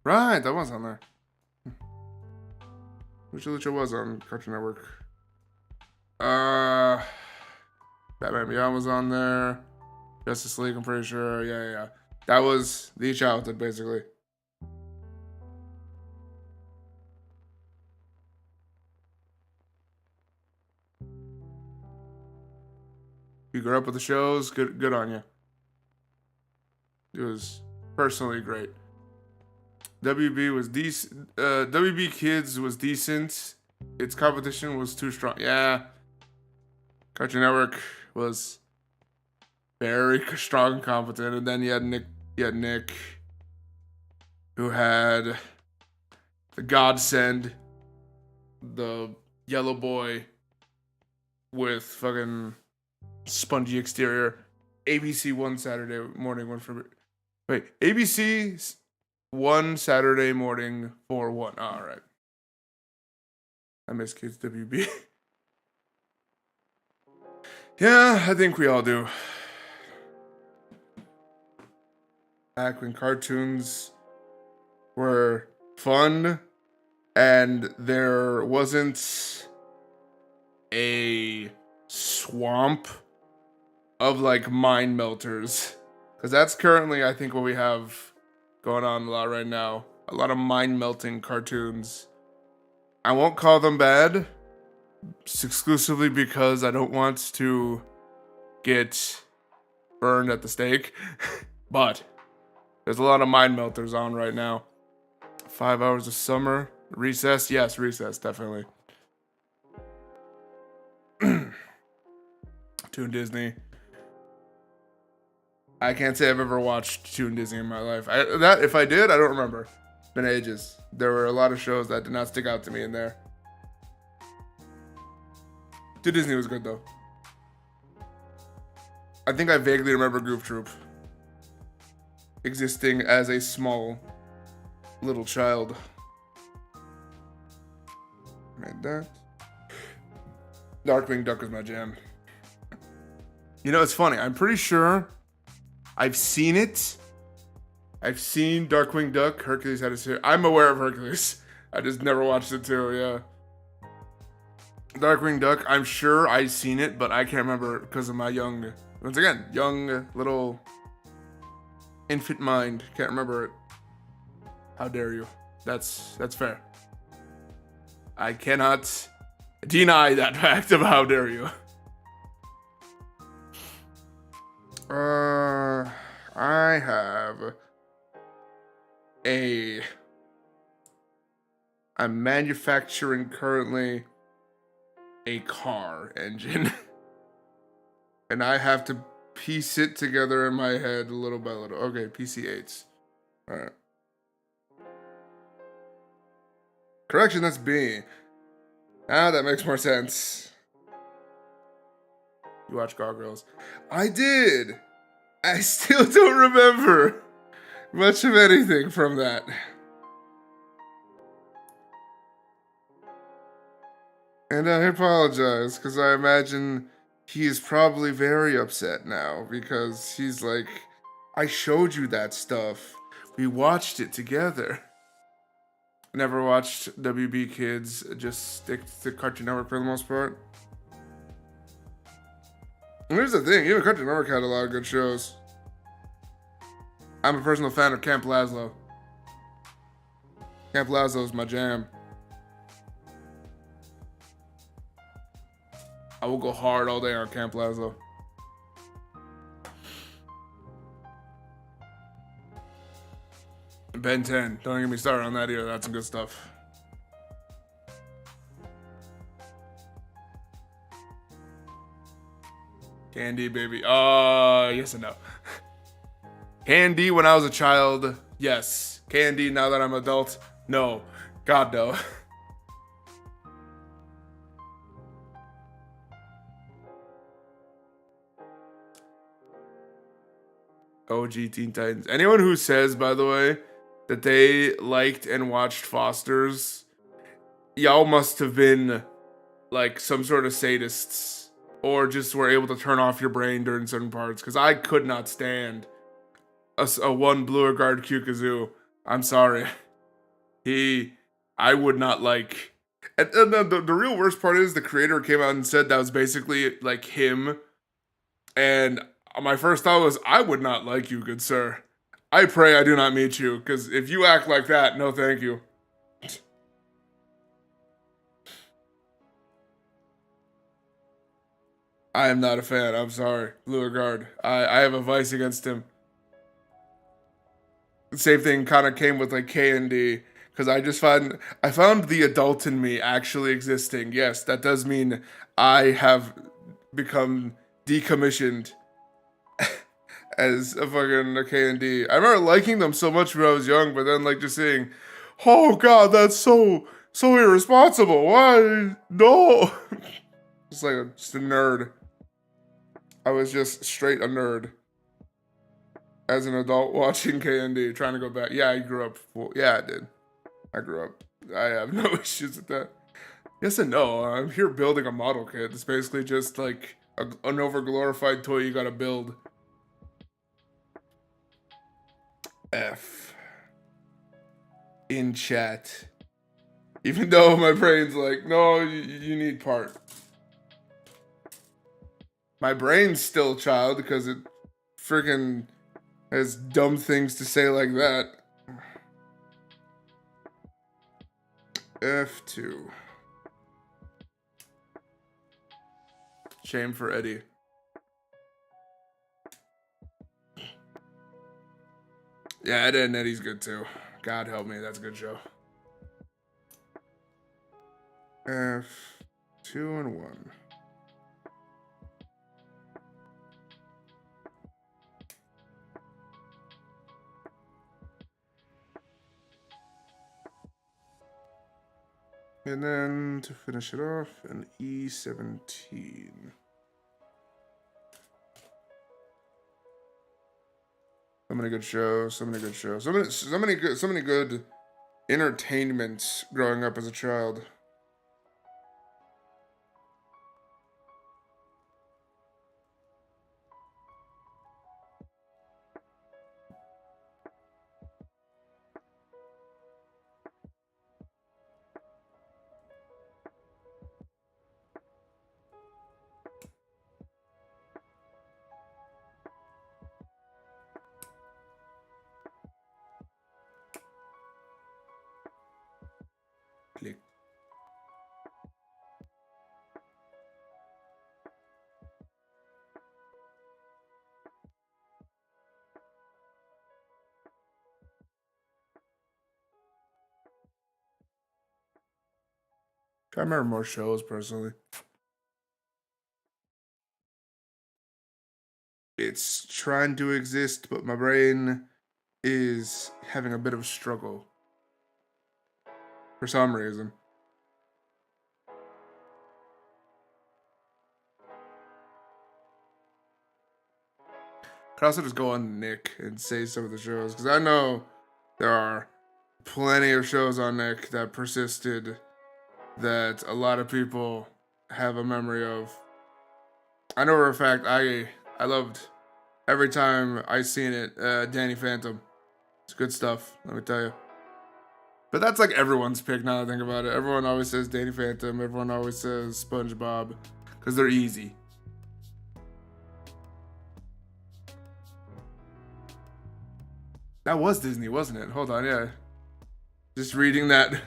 right. That was on there. Mucha Lucha was on Cartoon Network. Batman Beyond was on there. Justice League, I'm pretty sure. Yeah. That was the childhood, basically. You grew up with the shows. Good on you. It was personally great. WB was decent. WB Kids was decent. Its competition was too strong. Yeah. Cartoon Network was very strong and competent. And then you had Nick, who had the Godsend, the yellow boy with fucking spongy exterior. ABC one Saturday morning, one for... Wait, ABC one Saturday morning for one. All right. I miss Kids WB. Yeah, I think we all do. Back when cartoons were fun and there wasn't a swamp of like mind melters. Because that's currently, I think, what we have going on a lot right now. A lot of mind melting cartoons. I won't call them bad, exclusively because I don't want to get burned at the stake. But there's a lot of mind melters on right now. 5 hours of summer. Recess? Yes, recess, definitely. Toon Disney. I can't say I've ever watched Toon Disney in my life. If I did, I don't remember. It's been ages. There were a lot of shows that did not stick out to me in there. Toon Disney was good though. I think I vaguely remember Goof Troop existing as a small little child. Made that. Darkwing Duck is my jam. You know, it's funny. I'm pretty sure I've seen it. I've seen Darkwing Duck. Hercules had a series. I'm aware of Hercules. I just never watched it too, yeah. Darkwing Duck, I'm sure I've seen it, but I can't remember because of my young, once again, young little infant mind. Can't remember it. How dare you? That's fair. I cannot deny that fact of how dare you. I have I'm manufacturing currently a car engine. And I have to piece it together in my head little by little. Okay, PC8s. Alright. Correction, that's B. Ah, that makes more sense. You watch Gargoyles? I did! I still don't remember much of anything from that. And I apologize, because I imagine he is probably very upset now, because he's like, I showed you that stuff. We watched it together. Never watched WB Kids, just stick to Cartoon Network for the most part. And here's the thing, even Cartoon Network had a lot of good shows. I'm a personal fan of Camp Lazlo. Camp Lazlo is my jam. I will go hard all day on Camp Lazlo. Ben 10, don't get me started on that either, that's some good stuff. Candy, baby. Yes and no. Candy when I was a child, yes. Candy now that I'm adult, no. God, no. OG Teen Titans. Anyone who says, by the way, that they liked and watched Foster's, y'all must have been like some sort of sadists. Or just were able to turn off your brain during certain parts. Because I could not stand a one Blueguard Kukazoo. I'm sorry. I would not like. And the real worst part is the creator came out and said that was basically like him. And my first thought was, I would not like you, good sir. I pray I do not meet you. Because if you act like that, no thank you. I am not a fan. I'm sorry. Blueguard. I have a vice against him. Same thing kind of came with like K&D. Because I found the adult in me actually existing. Yes, that does mean I have become decommissioned as a fucking K&D. I remember liking them so much when I was young, but then like just saying, oh god, that's so irresponsible. Why? No. Just like just a nerd. I was just straight a nerd. As an adult watching K&D, trying to go back. Yeah, I grew up. Yeah, I did. I grew up. I have no issues with that. Yes and no. I'm here building a model kit. It's basically just like an overglorified toy you gotta build. F. In chat. Even though my brain's like, no, you need part. My brain's still child because it freaking has dumb things to say like that. F2. Shame for Eddie. Yeah, Ed and Eddie's good too. God help me, that's a good show. F2 and 1. And then to finish it off, an E17. So many good shows, so many good shows, so many good entertainments growing up as a child. Click. I remember more shows personally. It's trying to exist, but my brain is having a bit of a struggle. For some reason. Could also just go on Nick and say some of the shows, because I know there are plenty of shows on Nick that persisted that a lot of people have a memory of. I know for a fact I loved every time I seen it, Danny Phantom. It's good stuff, let me tell you. But that's like everyone's pick now that I think about it. Everyone always says Danny Phantom, everyone always says SpongeBob, because they're easy. That was Disney, wasn't it? Hold on, yeah. Just reading that.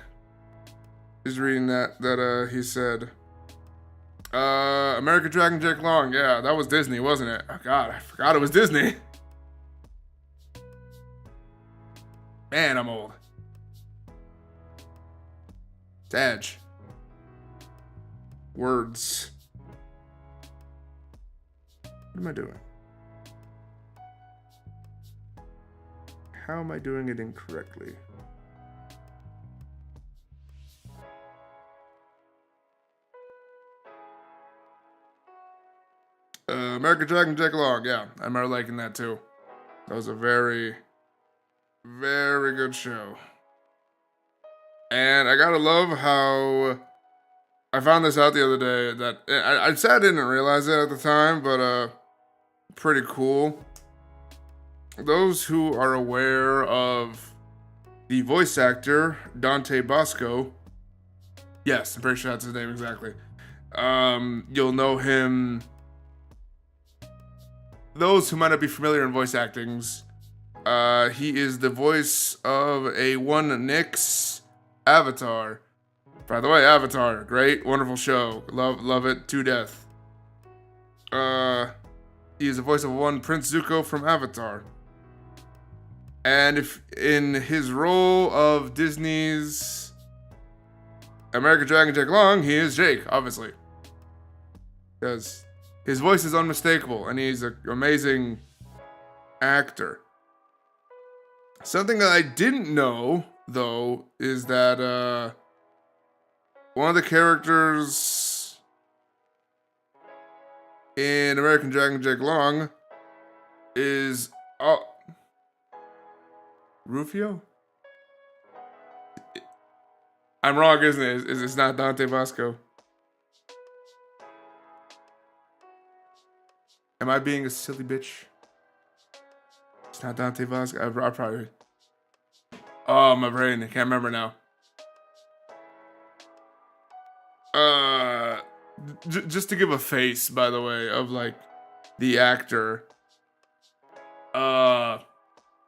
He said. American Dragon Jake Long. Yeah, that was Disney, wasn't it? Oh, God, I forgot it was Disney. Man, I'm old. Daj. Words. What am I doing? How am I doing it incorrectly? American Dragon Jake Long. Yeah, I remember liking that too. That was a very, very good show. And I gotta love how I found this out the other day that I said I didn't realize it at the time, but pretty cool. Those who are aware of the voice actor Dante Bosco, yes, I'm pretty sure that's his name exactly. You'll know him. Those who might not be familiar in voice actings, he is the voice of a one Nyx Avatar. By the way, Avatar, great, wonderful show. Love it to death. He is the voice of one Prince Zuko from Avatar. And if in his role of Disney's American Dragon Jake Long, he is Jake, obviously. Because his voice is unmistakable, and he's an amazing actor. Something that I didn't know, though, is that one of the characters in American Dragon Jake Long is Rufio? I'm wrong, isn't it? It's not Dante Vasco. Am I being a silly bitch? It's not Dante Vasco. I probably. Oh, my brain. I can't remember now. Just to give a face, by the way, of like the actor.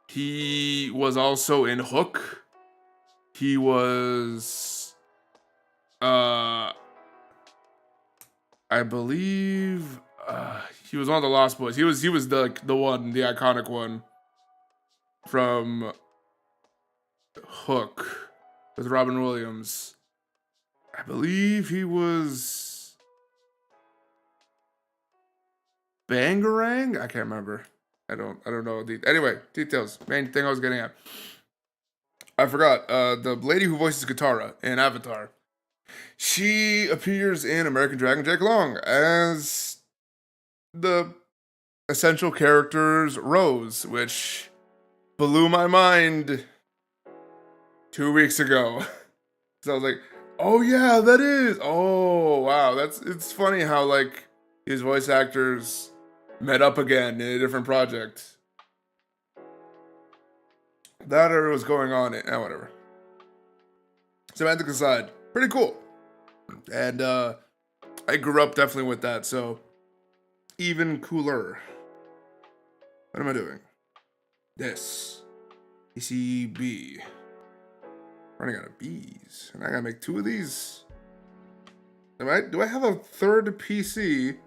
He was also in Hook. He was, I believe, he was one of the Lost Boys. He was the one, the iconic one from Hook with Robin Williams. I believe he was Bangarang. I can't remember. I don't know. Anyway, details. Main thing I was getting at. I forgot. The lady who voices Katara in Avatar. She appears in American Dragon Jake Long as the essential character's Rose, which blew my mind 2 weeks ago. So I was like, oh yeah, that is. Oh wow, it's funny how like these voice actors met up again in a different project. That or was going on. Whatever. Semantic aside, pretty cool. And I grew up definitely with that, so even cooler. What am I doing? This. PCB. Running out of B's. And I gotta make 2 of these. Do I have a third PC?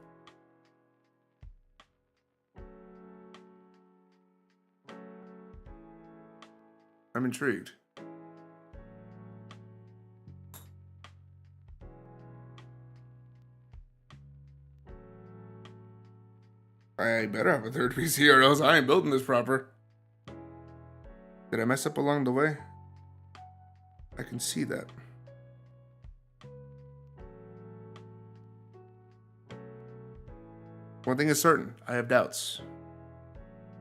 I'm intrigued. I better have a third PC or else I ain't building this proper. Did I mess up along the way? I can see that. One thing is certain, I have doubts.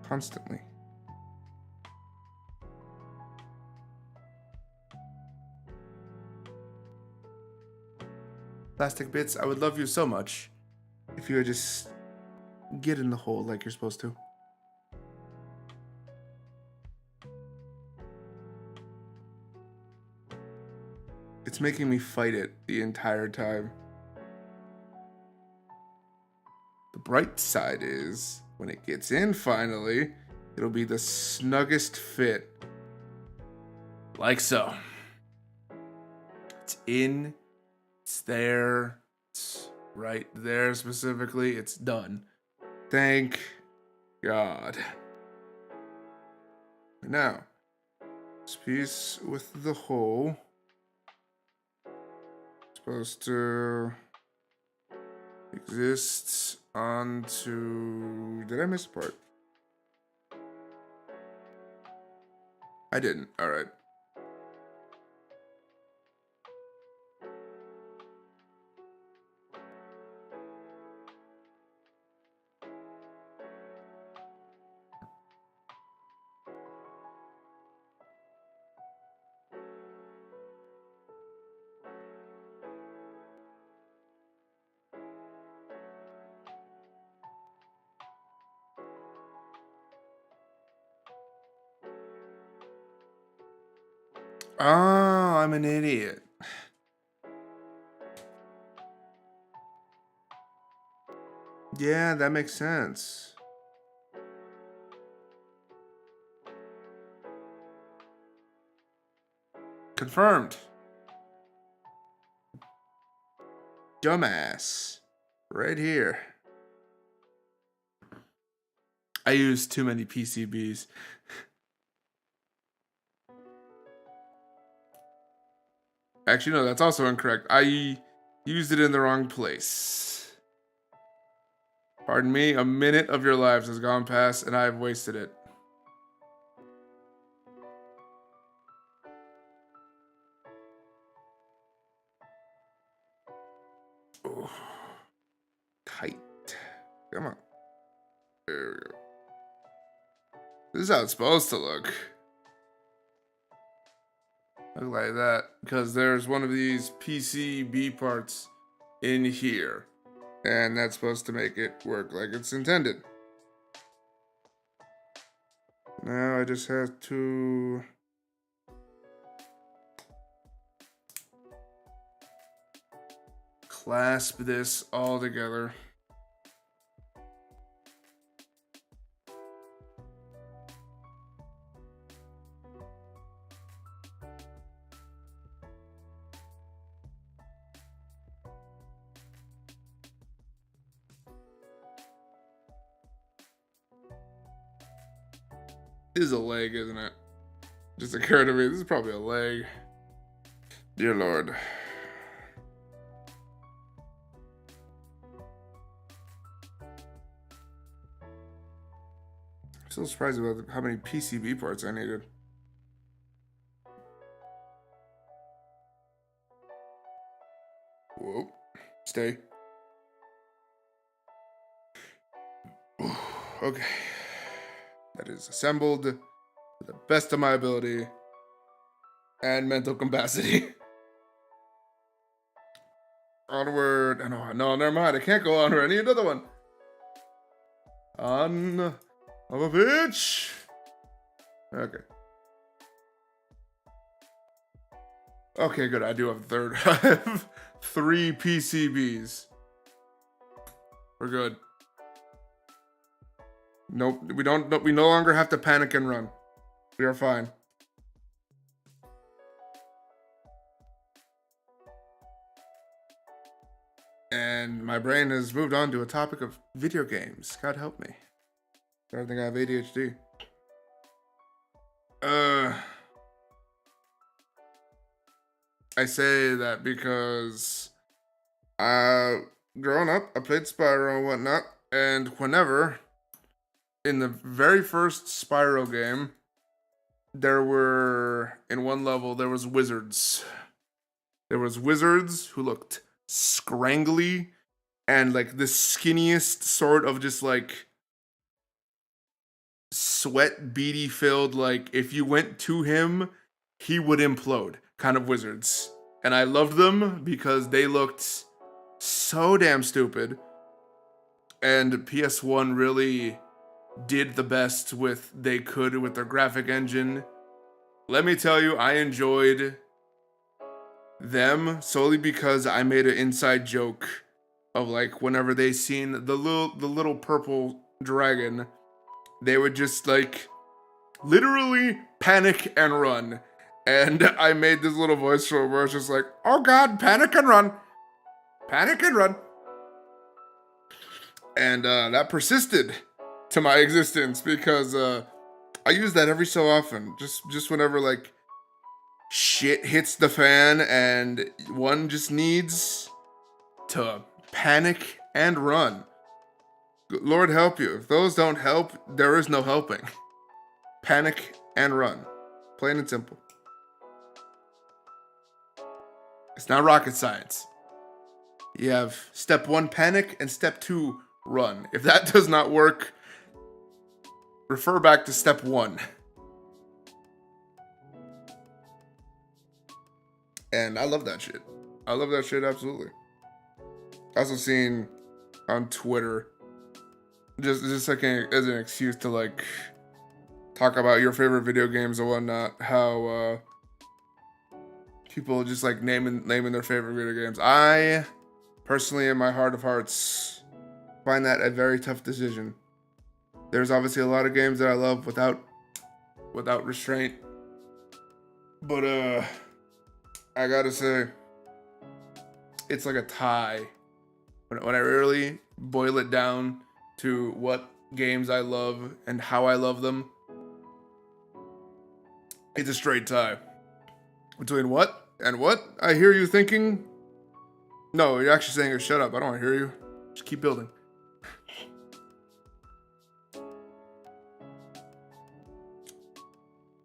Constantly. Plastic Bits, I would love you so much if you would just get in the hole like you're supposed to. It's making me fight it the entire time. The bright side is, when it gets in finally, it'll be the snuggest fit. Like so. It's in, it's there, it's right there specifically, it's done. Thank God. Now, this piece with the hole. Supposed to exist onto. Did I miss a part? I didn't. All right. Oh, I'm an idiot. Yeah, that makes sense. Confirmed. Dumbass. Right here. I use too many PCBs. Actually, no, that's also incorrect. I used it in the wrong place. Pardon me, a minute of your lives has gone past and I've wasted it. Oh. Tight. Come on. There we go. This is how it's supposed to look. Look like that. Because there's one of these PCB parts in here. And that's supposed to make it work like it's intended. Now I just have to... clasp this all together. This is a leg, isn't it? Just occurred to me, this is probably a leg. Dear Lord. I'm so surprised about how many PCB parts I needed. Whoa. Stay. Okay. That is assembled to the best of my ability and mental capacity. Onward. No, never mind. I can't go onward. I need another one. On of a bitch. Okay. Okay, good. I do have a third. I have 3 PCBs. We're good. Nope, we don't. We no longer have to panic and run. We are fine. And my brain has moved on to a topic of video games. God help me. I think I have ADHD. I say that because growing up, I played Spyro and whatnot, and whenever in the very first Spyro game, there were, in one level, there was wizards. There was wizards who looked scrangly and like the skinniest sort of just like sweat beady filled, like if you went to him, he would implode kind of wizards. And I loved them because they looked so damn stupid. And PS1 really did the best with they could with their graphic engine. Let me tell you, I enjoyed them solely because I made an inside joke of like whenever they seen the little purple dragon, they would just like literally panic and run. And I made this little voice where I was just like, oh God, panic and run. Panic and run. And that persisted to my existence because I use that every so often. Just whenever like shit hits the fan and one just needs to panic and run. Lord help you. If those don't help, there is no helping. Panic and run. Plain and simple. It's not rocket science. You have step 1, panic, and step 2, run. If that does not work, refer back to step 1. And I love that shit. I love that shit, absolutely. I also seen on Twitter, just like as an excuse to like talk about your favorite video games and whatnot, how people just like naming their favorite video games. I personally, in my heart of hearts, find that a very tough decision. There's obviously a lot of games that I love without restraint, but I gotta say, it's like a tie. When I really boil it down to what games I love and how I love them, it's a straight tie. Between what and what, I hear you thinking. No, you're actually saying, shut up, I don't want to hear you. Just keep building.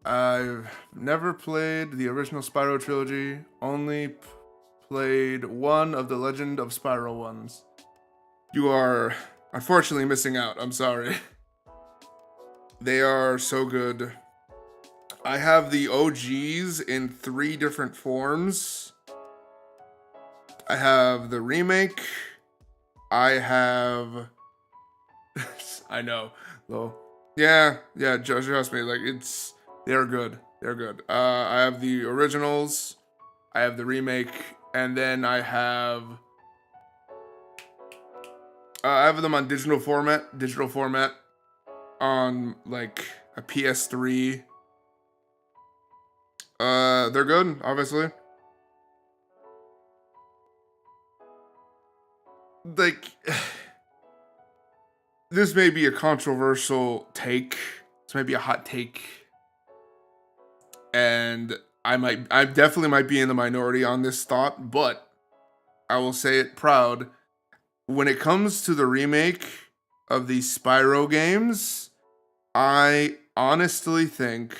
I've never played the original Spyro trilogy, only played one of the Legend of Spyro ones. You are unfortunately missing out, I'm sorry. They are so good. I have the OGs in 3 different forms. I have the remake. I have... I know. Well, yeah, trust me. Like, they're good. They're good. I have the originals. I have the remake. And then I have them on digital format on, like, a PS3. They're good, obviously. Like, this may be a controversial take. This might be a hot take. And I definitely might be in the minority on this thought, but I will say it proud. When it comes to the remake of the Spyro games, I honestly think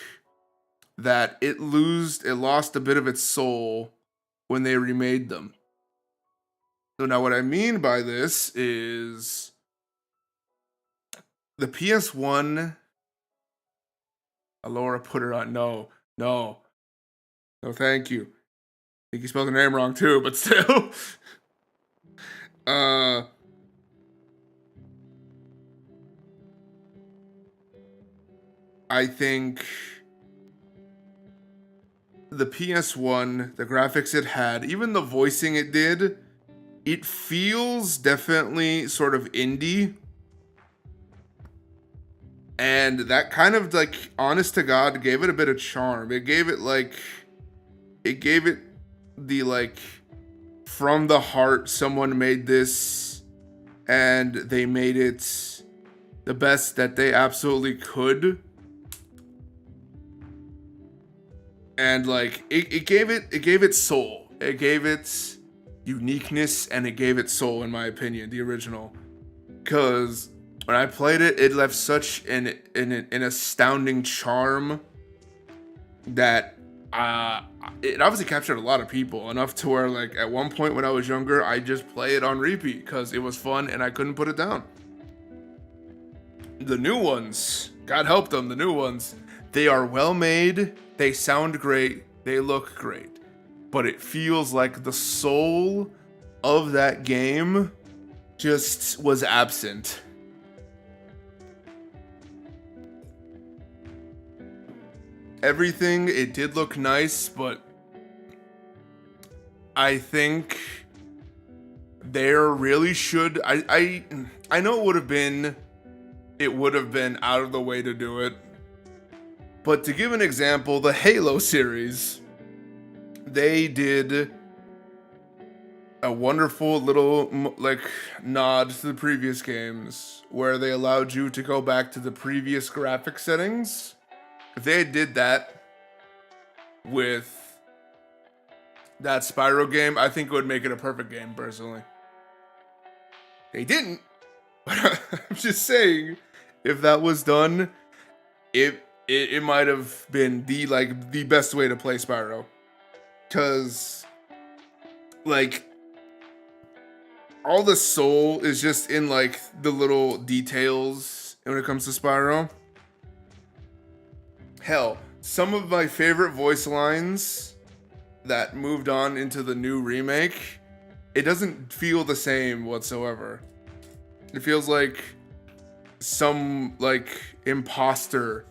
that it lost a bit of its soul when they remade them. So now what I mean by this is the PS1. Alora put her on. No, thank you. I think you spelled her name wrong too, but still. I think the PS1, the graphics it had, even the voicing it did, it feels definitely sort of indie. And that kind of, like, honest to God, gave it a bit of charm. It gave it the, like, from the heart, someone made this and they made it the best that they absolutely could. And, like, it gave it soul. It gave it uniqueness and it gave it soul, in my opinion, the original. Because when I played it, it left such an astounding charm that it obviously captured a lot of people, enough to where, like, at one point when I was younger, I just play it on repeat because it was fun and I couldn't put it down. The new ones, God help them, the new ones, they are well made, they sound great, they look great, but it feels like the soul of that game just was absent. Everything, it did look nice, but I think there really should... I know it would have been out of the way to do it, but to give an example, the Halo series, they did a wonderful little, like, nod to the previous games where they allowed you to go back to the previous graphic settings. If they did that with that Spyro game, I think it would make it a perfect game, personally. They didn't, but I'm just saying, if that was done, it might have been the best way to play Spyro. Cause, like, all the soul is just in, like, the little details when it comes to Spyro. Hell, some of my favorite voice lines that moved on into the new remake, it doesn't feel the same whatsoever. It feels like some, like, imposter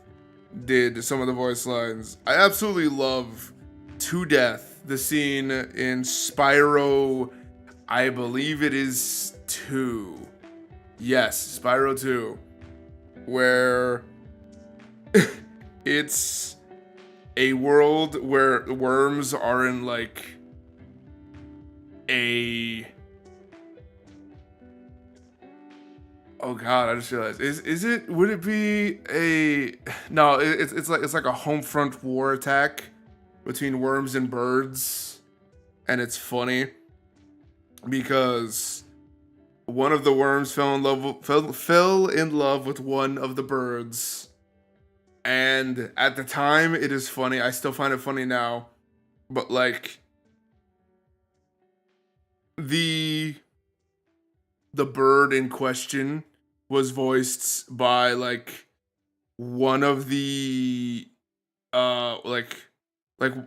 did some of the voice lines. I absolutely love to death the scene in Spyro, I believe it is 2. Yes, Spyro 2. Where it's a world where worms are in, like, a... Oh God, I just realized. Would it be a... No, it's like a home front war attack between worms and birds. And it's funny because one of the worms fell in love with one of the birds. And at the time, it is funny. I still find it funny now. But, like, the bird in question was voiced by, like, one of the like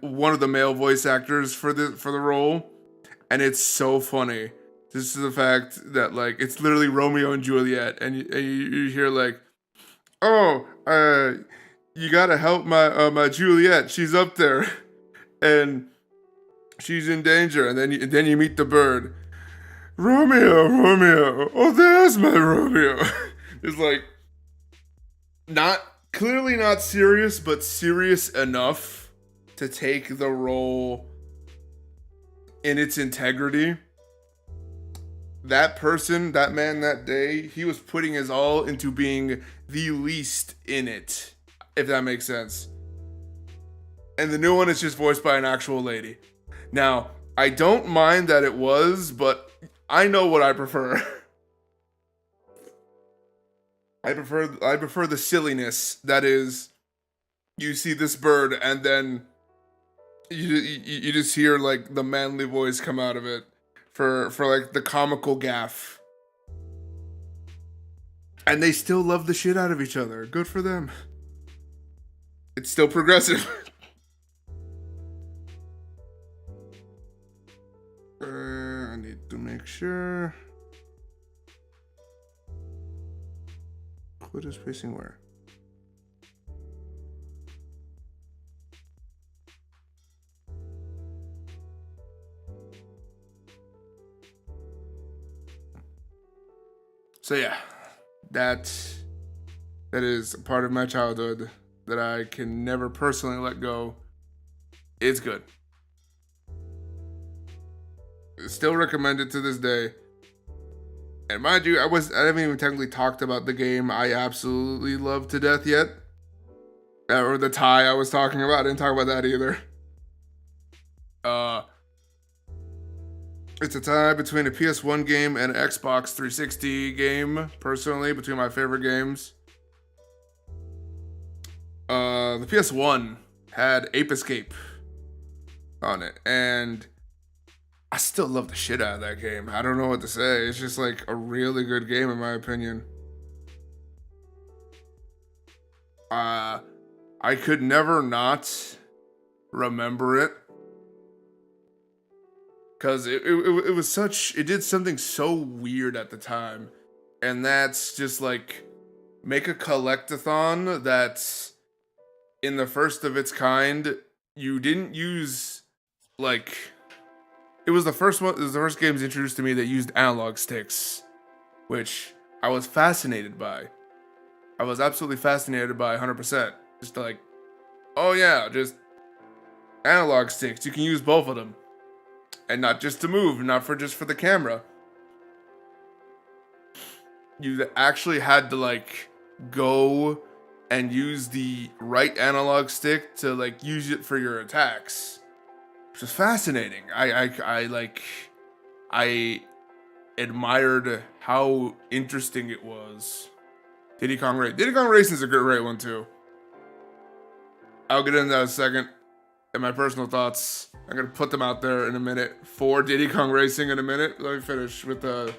one of the male voice actors for the role, and it's so funny. Just the fact that like it's literally Romeo and Juliet, and you hear like, oh, you gotta help my Juliet. She's up there, and she's in danger. And then you meet the bird, Romeo, Romeo. Oh, there's my Romeo. It's like not clearly not serious, but serious enough to take the role in its integrity. That person, that man that day, he was putting his all into being the least in it, if that makes sense. And the new one is just voiced by an actual lady. Now, I don't mind that it was, but I know what I prefer. I prefer the silliness that is, you see this bird and then you just hear like the manly voice come out of it for like the comical gaff. And they still love the shit out of each other. Good for them. It's still progressive. I need to make sure. What is facing where? So yeah, that is a part of my childhood that I can never personally let go. It's good. Still recommend it to this day. And mind you, I haven't even technically talked about the game I absolutely love to death yet. Or the tie I was talking about. I didn't talk about that either. It's a tie between a PS1 game and an Xbox 360 game, personally, between my favorite games. The PS1 had Ape Escape on it, and I still love the shit out of that game. I don't know what to say. It's just like a really good game in my opinion. I could never not remember it. Because it was such, it did something so weird at the time. And that's just like, make a collectathon that's in the first of its kind. You didn't use, like, it was the first games introduced to me that used analog sticks, which I was fascinated by. I was absolutely fascinated by 100%. Just like, oh yeah, just analog sticks. You can use both of them. And not just to move, not just for the camera. You actually had to like go and use the right analog stick to like use it for your attacks, which was fascinating. I admired how interesting it was. Diddy Kong Racing is a great one too. I'll get into that in a second. And my personal thoughts, I'm gonna put them out there in a minute for Diddy Kong Racing in a minute. Let me finish with the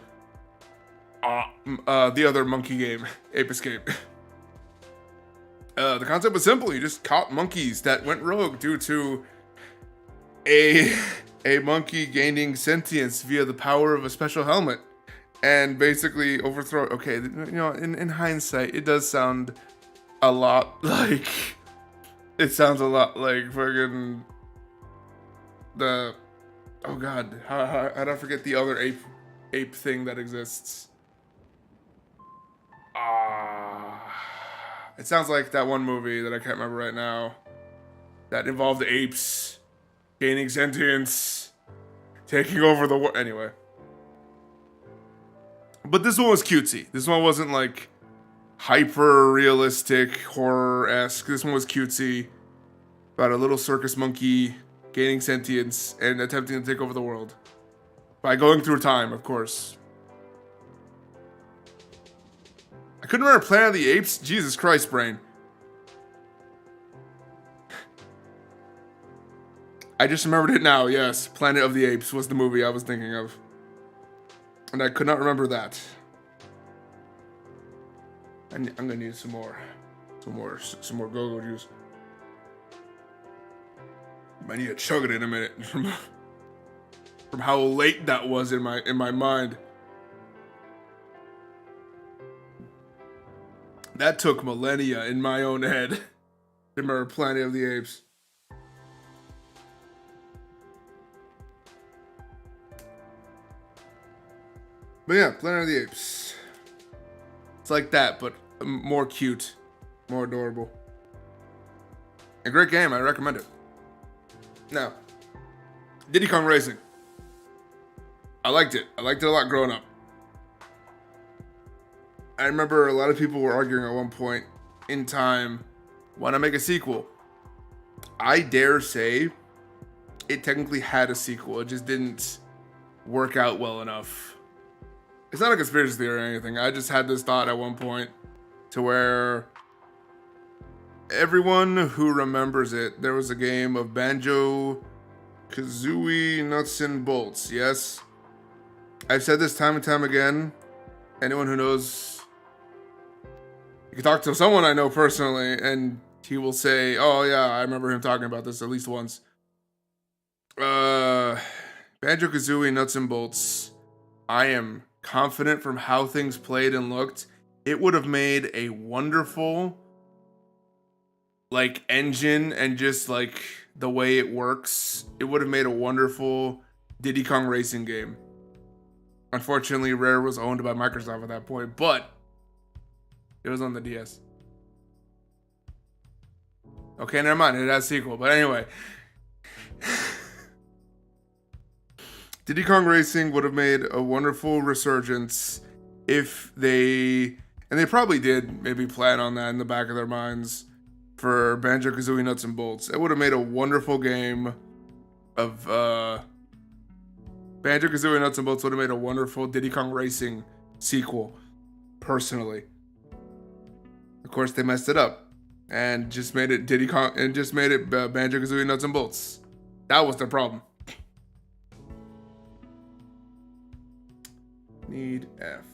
other monkey game, Ape Escape. The concept was simple. You just caught monkeys that went rogue due to a monkey gaining sentience via the power of a special helmet, and basically overthrow. Okay, you know, in hindsight, it does sound a lot like. It sounds a lot like fucking the, oh god, how did I forget the other ape thing that exists? It sounds like that one movie that I can't remember right now that involved apes gaining sentience, taking over the world. Anyway, but this one was cutesy. This one wasn't like hyper realistic horror-esque. This one was cutesy, about a little circus monkey gaining sentience and attempting to take over the world by going through time, of course. I couldn't remember Planet of the Apes. Jesus Christ, brain. I just remembered it now. Yes, Planet of the Apes was the movie I was thinking of, and I could not remember that. I'm gonna need some more go-go juice. I need to chug it in a minute from how late that was in my mind. That took millennia in my own head. Remember Planet of the Apes. But yeah, Planet of the Apes. It's like that, but more cute, more adorable. A great game, I recommend it. Now, Diddy Kong Racing. I liked it. I liked it a lot growing up. I remember a lot of people were arguing at one point in time, why not make a sequel? I dare say it technically had a sequel. It just didn't work out well enough. It's not a conspiracy theory or anything. I just had this thought at one point to where everyone who remembers it, there was a game of Banjo Kazooie Nuts and Bolts. Yes, I've said this time and time again. Anyone who knows, you can talk to someone I know personally, and he will say, "Oh yeah, I remember him talking about this at least once." Banjo Kazooie Nuts and Bolts. I am confident from how things played and looked, it would have made a wonderful like engine and just like the way it works. It would have made a wonderful Diddy Kong Racing game. Unfortunately, Rare was owned by Microsoft at that point, but it was on the DS. Okay, never mind. It has a sequel, but anyway. Diddy Kong Racing would have made a wonderful resurgence if they, and they probably did maybe plan on that in the back of their minds for Banjo Kazooie Nuts and Bolts. It would have made a wonderful game of Banjo Kazooie Nuts and Bolts would have made a wonderful Diddy Kong Racing sequel, personally. Of course, they messed it up and just made it Diddy Kong and just made it Banjo Kazooie Nuts and Bolts. That was the problem. Need F.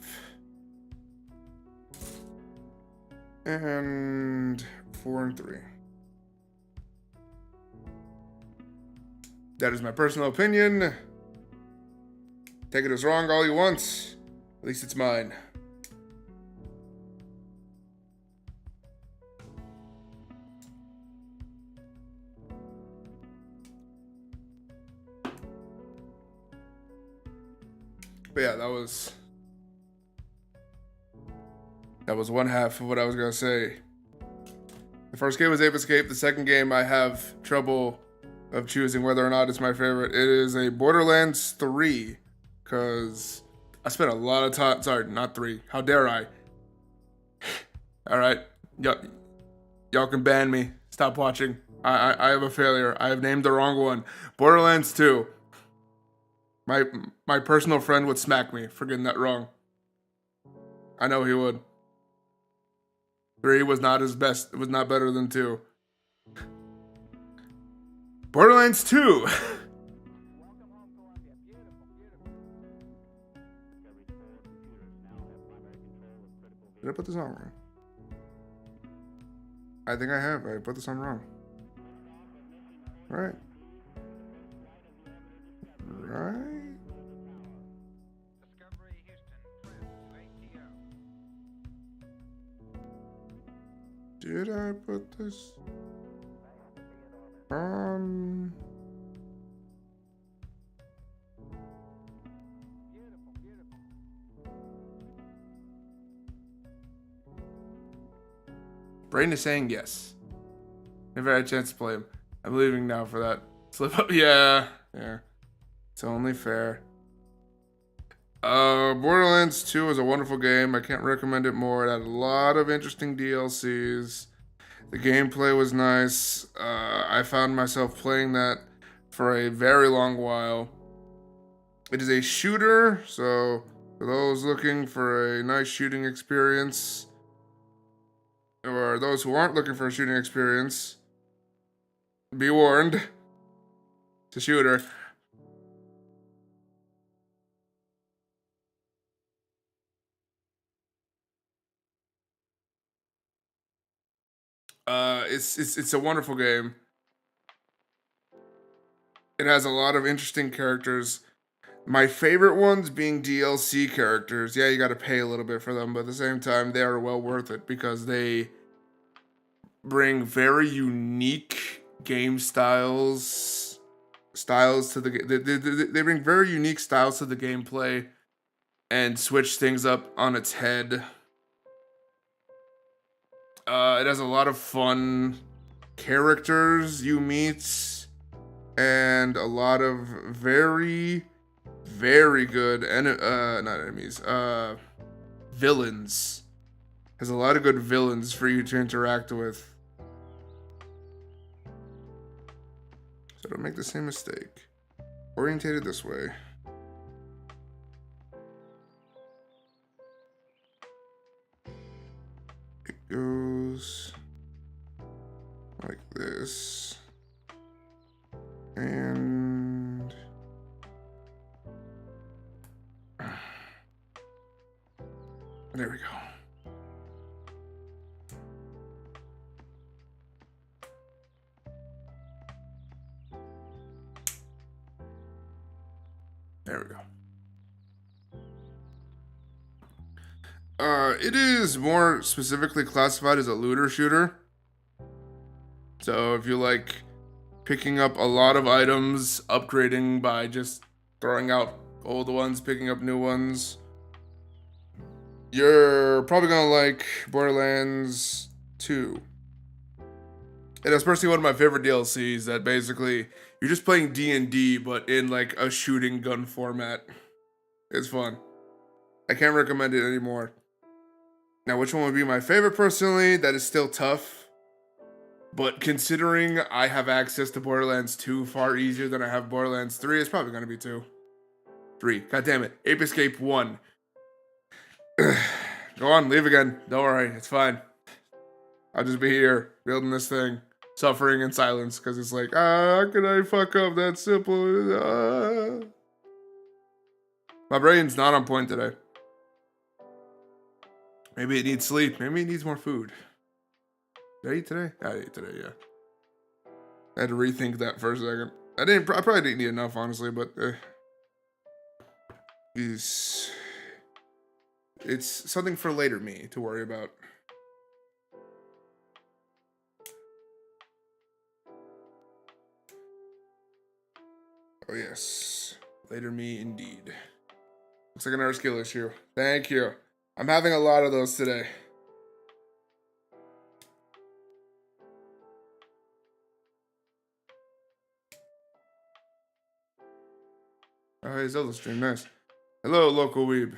And 4 and 3. That is my personal opinion. Take it as wrong all you want. At least it's mine. But yeah, that was one half of what I was gonna say. The first game was Ape Escape. The second game, I have trouble of choosing whether or not it's my favorite. It is a Borderlands 3, because I spent a lot of time. Sorry, not 3. How dare I? All right, y'all can ban me. Stop watching. I have a failure. I have named the wrong one. Borderlands 2. My personal friend would smack me for getting that wrong. I know he would. 3 was not his best. It was not better than 2. Borderlands 2. Did I put this on wrong? I think I have. I put this on wrong. Right. Did I put this on? Brain is saying yes. Never had a chance to play him. I'm leaving now for that. Slip up. Yeah. It's only fair. Borderlands 2 is a wonderful game. I can't recommend it more. It had a lot of interesting DLCs. The gameplay was nice. I found myself playing that for a very long while. It is a shooter, so for those looking for a nice shooting experience, or those who aren't looking for a shooting experience, be warned. It's a shooter. It's a wonderful game. It has a lot of interesting characters. My favorite ones being DLC characters. Yeah, you got to pay a little bit for them, but at the same time, they are well worth it because they bring very unique game styles to the game. They bring very unique styles to the gameplay and switch things up on its head. It has a lot of fun characters you meet and a lot of very good not enemies, villains. Has a lot of good villains for you to interact with. So don't make the same mistake. Orientate it this way. It goes like this. And there we go. There we go. It is more specifically classified as a looter shooter. So if you like picking up a lot of items, upgrading by just throwing out old ones, picking up new ones, you're probably gonna like Borderlands 2. And that's personally one of my favorite DLCs that basically you're just playing D&D but in like a shooting gun format. It's fun. I can't recommend it anymore. Now, which one would be my favorite personally? That is still tough. But considering I have access to Borderlands 2 far easier than I have Borderlands 3, it's probably going to be 2. 3. God damn it. Ape Escape 1. Go on, leave again. Don't worry, it's fine. I'll just be here, building this thing, suffering in silence, because it's like, how can I fuck up that simple? My brain's not on point today. Maybe it needs sleep. Maybe it needs more food. Did I eat today? I ate today, yeah. I had to rethink that for a second. I probably didn't eat enough, honestly, but it's something for later me to worry about. Oh yes, later me indeed. Looks like another skill issue. Thank you. I'm having a lot of those today. Oh, hey, Zolo332, nice. Hello, local weeb.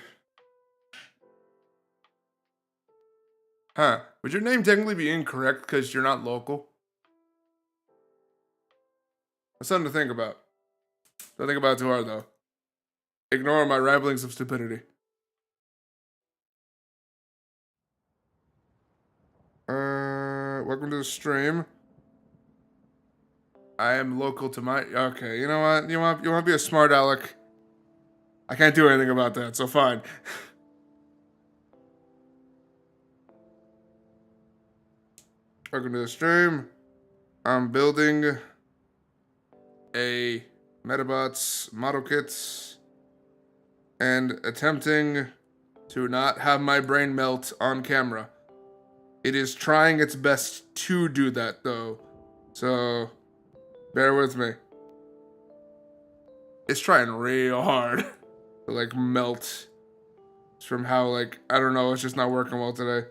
Huh, would your name technically be incorrect because you're not local? That's something to think about. Don't think about it too hard, though. Ignore my ramblings of stupidity. Welcome to the stream. I am local to my... Okay, you know what? You want to be a smart aleck? I can't do anything about that, so fine. Welcome to the stream. I'm building a Metabots model kits and attempting to not have my brain melt on camera. It is trying its best to do that, though. So, bear with me. It's trying real hard to, like, melt. It's from how, like, I don't know, it's just not working well today.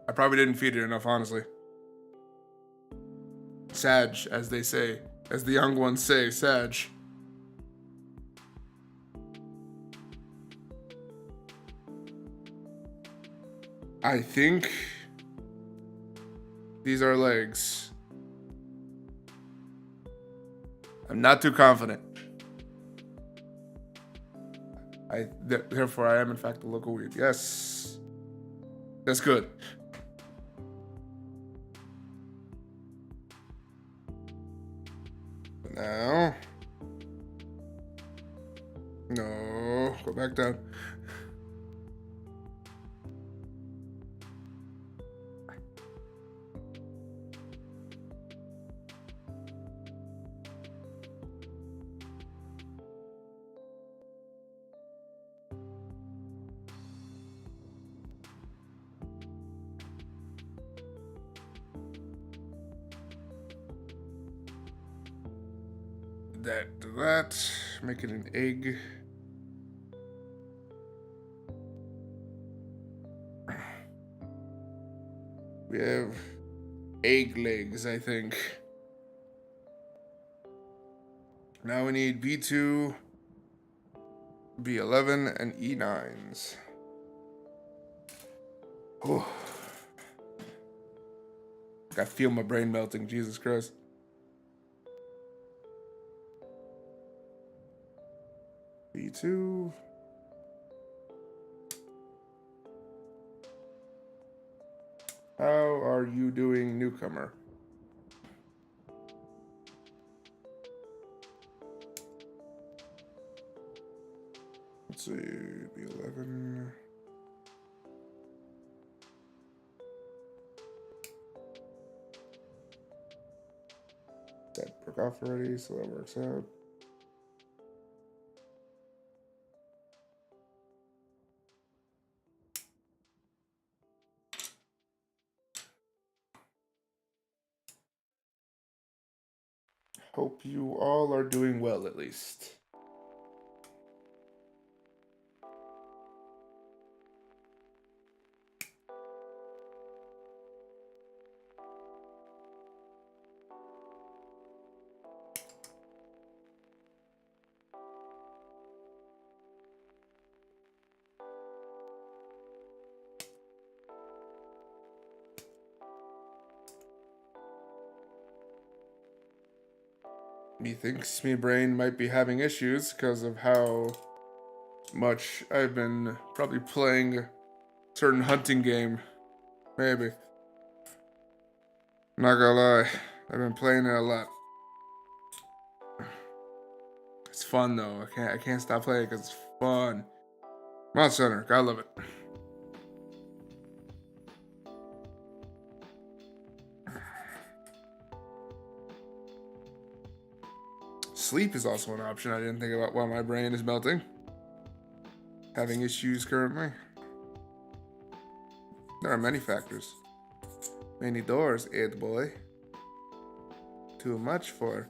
I probably didn't feed it enough, honestly. Sag, as they say. As the young ones say, Sag. I think these are legs. I'm not too confident. Therefore, I am in fact a local weed. Yes. That's good. Now. No. Go back down. that to that. Make it an egg. We have egg legs, I think. Now we need B2, B11, and E9s. Oh. I feel my brain melting, Jesus Christ. B2. How are you doing, newcomer? Let's see, B11. That broke off already, so that works out. Hope you all are doing well, at least. Methinks me brain might be having issues because of how much I've been probably playing a certain hunting game. Maybe. Not gonna lie, I've been playing it a lot. It's fun though. I can't stop playing because it's fun. Monster Hunter, gotta love it. Sleep is also an option I didn't think about while my brain is melting. Having issues currently. There are many factors. Many doors, Ed boy. Too much for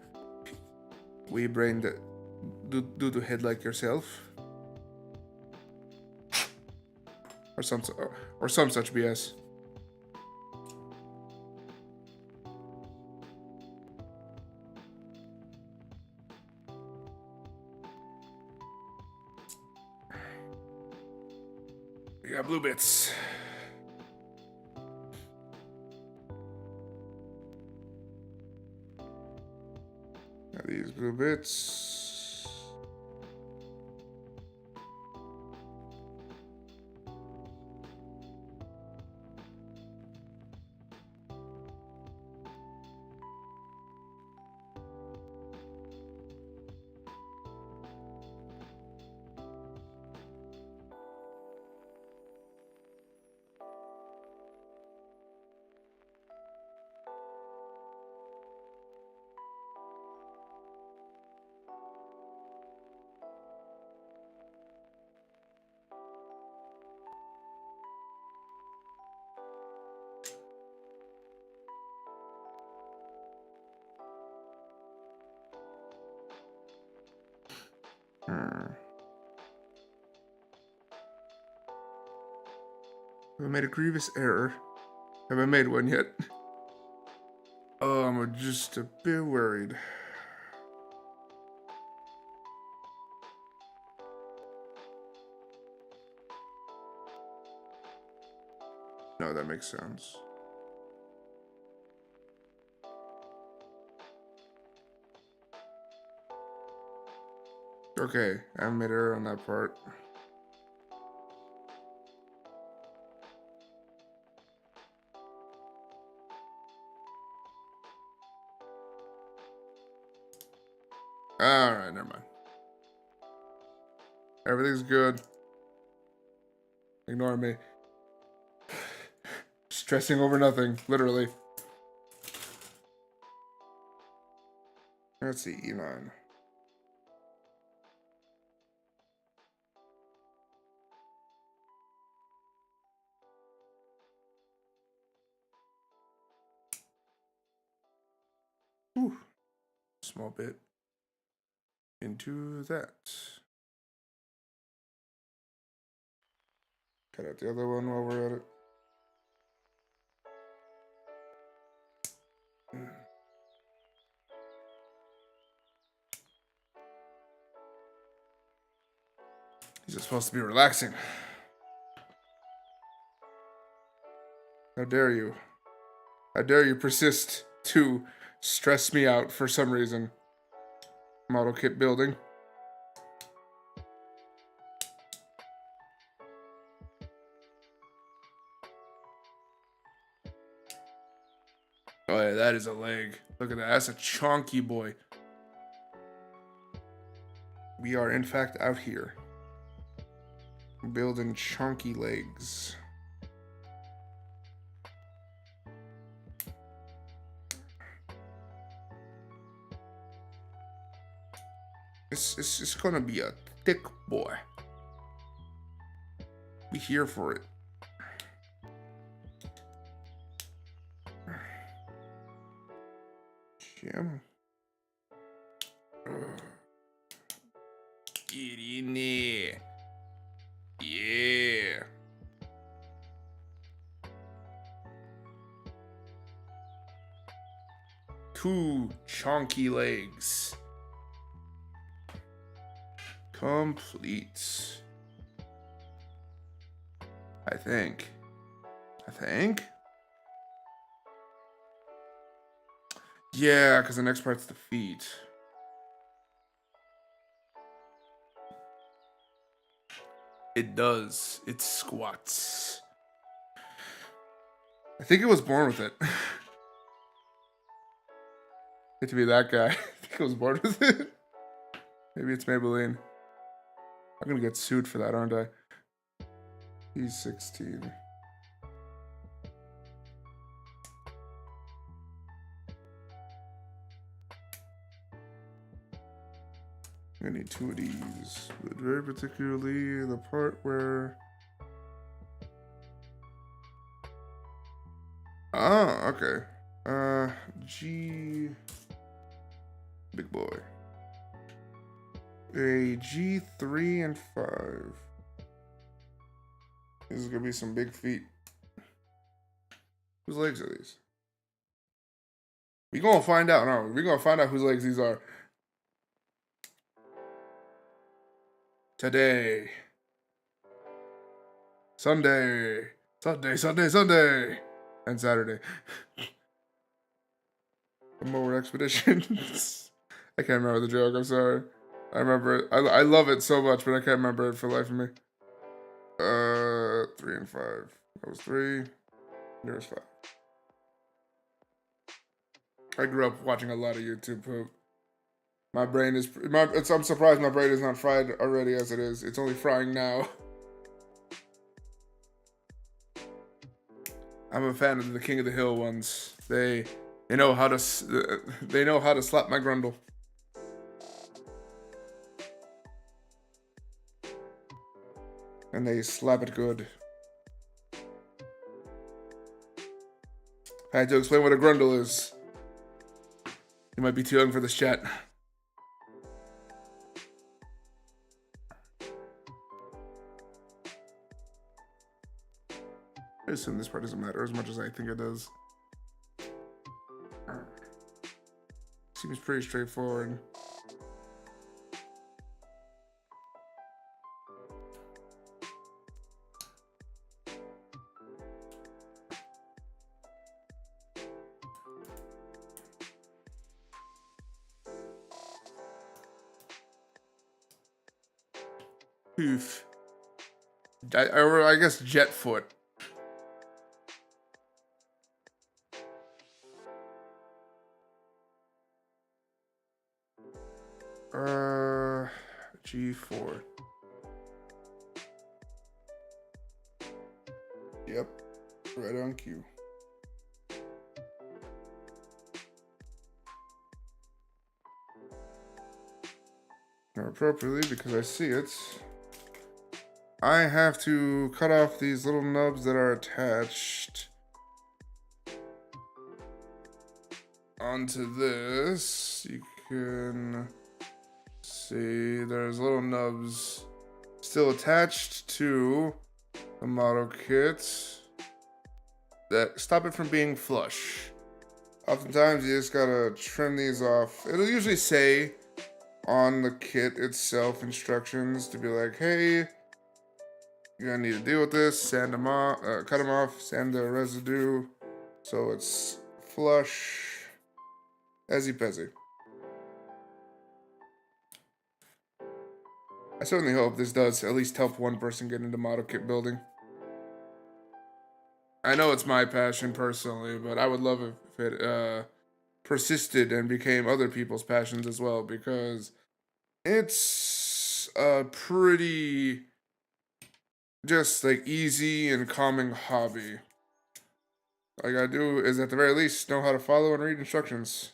wee brain that do to head like yourself. Or some such BS. We got blue bits. Got these blue bits. Have I made a grievous error? Have I made one yet? Oh, I'm just a bit worried. No, that makes sense. Okay, I made an error on that part. Alright, never mind. Everything's good. Ignore me. Stressing over nothing, literally. Let's see, E9. Whew. Small bit. into that. Cut out the other one while we're at it. These are supposed to be relaxing. How dare you? How dare you persist to stress me out for some reason? Model kit building. Oh yeah, that is a leg. Look at that. That's a chunky boy. We are in fact out here. Building chunky legs. It's gonna be a thick boy. Be here for it. Jim. Get in there. Yeah. Two chunky legs. Complete. I think. Yeah, because the next part's the feet. It does. It squats. I think it was born with it. Hate to be that guy. I think it was born with it. Maybe it's Maybelline. I'm gonna get sued for that, aren't I? He's 16. I need two of these, but very particularly the part where... Oh, okay. G... Big boy. A G3 and 5. This is gonna be some big feet. Whose legs are these? We gonna find out, no? We gonna find out whose legs these are. Today. Sunday. Sunday. And Saturday. The Mower Expeditions. I can't remember the joke, I'm sorry. I remember it. I love it so much, but I can't remember it for the life of me. 3 and 5. That was 3. There's 5. I grew up watching a lot of YouTube poop. My brain is... I'm surprised my brain is not fried already as it is. It's only frying now. I'm a fan of the King of the Hill ones. They know how to slap my grundle. And they slap it good. I had to explain what a grundle is. You might be too young for this chat. I assume this part doesn't matter as much as I think it does. Seems pretty straightforward. Oof. I guess jet foot. G4. Yep, right on cue. Now appropriately, because I see it, I have to cut off these little nubs that are attached onto this. You can see, there's little nubs still attached to the model kit that stop it from being flush. Oftentimes you just gotta trim these off. It'll usually say on the kit itself instructions to be like, hey, you're gonna need to deal with this, sand them off, cut them off, sand the residue so it's flush, easy peasy. I certainly hope this does at least help one person get into model kit building. I know it's my passion personally, but I would love if it persisted and became other people's passions as well, because it's a pretty just like easy and calming hobby. All I gotta do is at the very least know how to follow and read instructions.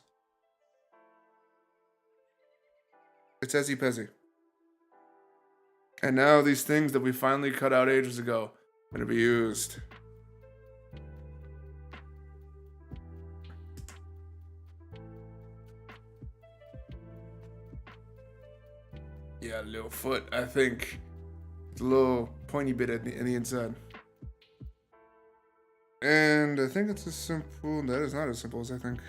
It's easy peasy. And now these things that we finally cut out ages ago are gonna be used. Yeah, little foot. I think it's a little pointy bit in the inside. And I think it's as simple. That is not as simple as I think.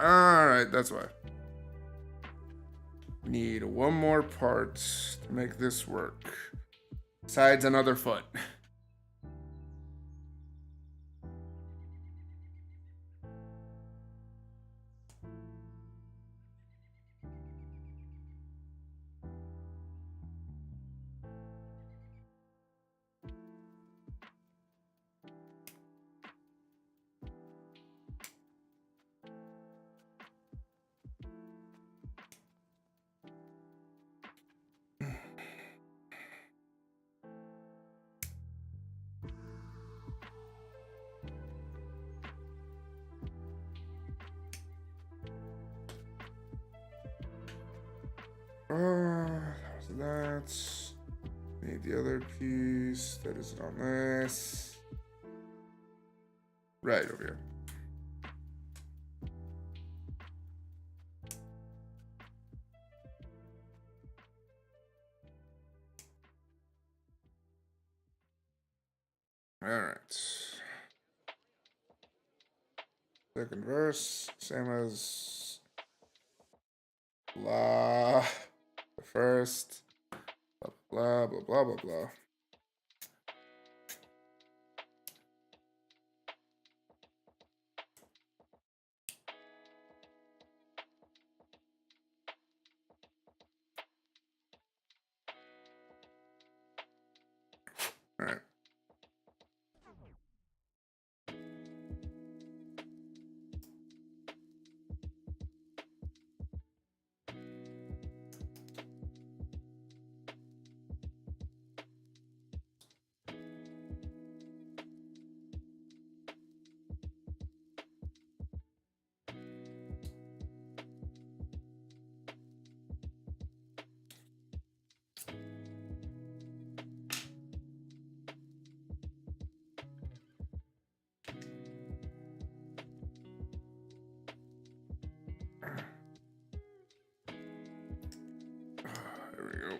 Alright, that's why. Need one more part to make this work. Besides another foot. That was that. Need the other piece. That isn't on this. Right over here. Alright. Second verse, same as blah. The first, blah, blah, blah, blah, blah. All right. There we go.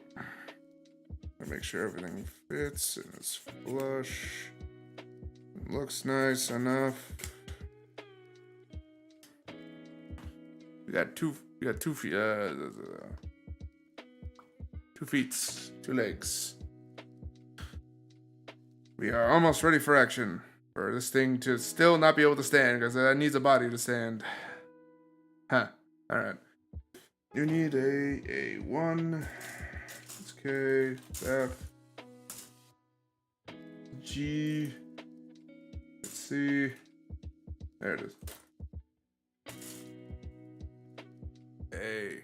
Make sure everything fits and is flush. It looks nice enough. We got two feet, two legs. We are almost ready for action. For this thing to still not be able to stand, because it needs a body to stand. Huh. Alright. You need a 1. It's K, F, G, let's see. There it is. A.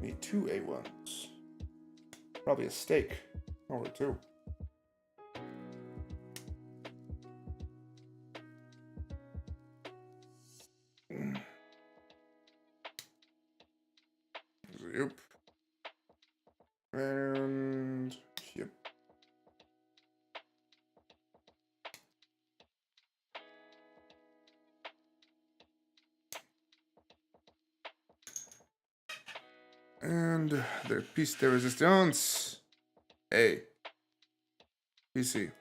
Need 2 A1s. Probably a steak. Over 2. Yep. And yep. And the piece de resistance. A. PC.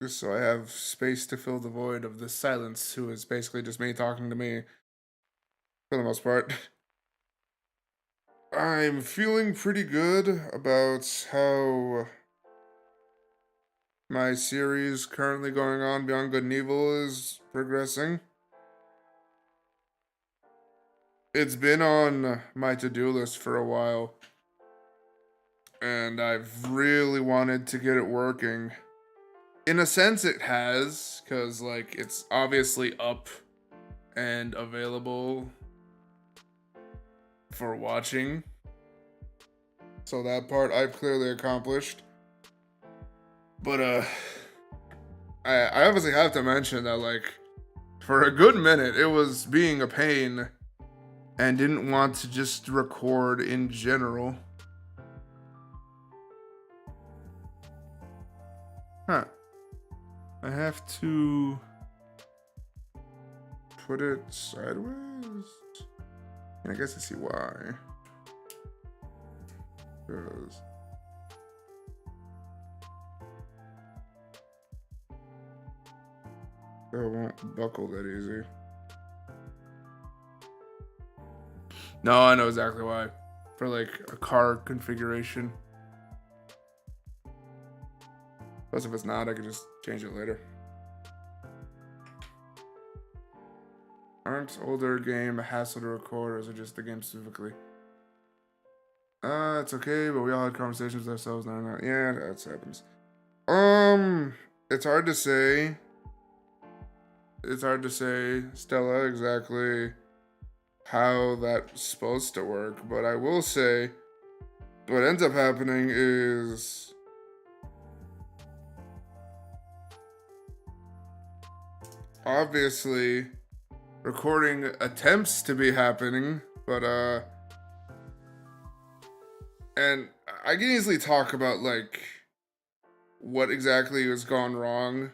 Just so I have space to fill the void of this silence, who is basically just me talking to me. For the most part. I'm feeling pretty good about how my series currently going on, Beyond Good and Evil, is progressing. It's been on my to-do list for a while, and I've really wanted to get it working. In a sense, it has, because, like, it's obviously up and available for watching. So that part I've clearly accomplished. But, I obviously have to mention that, like, for a good minute, it was being a pain and didn't want to just record in general. Huh. I have to put it sideways? And I guess I see why. Because it won't buckle that easy. No, I know exactly why. For like a car configuration. Plus, if it's not, I could just change it later. Aren't older game a hassle to record, or is it just the game specifically? It's okay, but we all had conversations with ourselves now. Yeah, that happens. It's hard to say. It's hard to say, Stella, exactly how that's supposed to work, but I will say what ends up happening is obviously recording attempts to be happening, but and I can easily talk about like what exactly has gone wrong,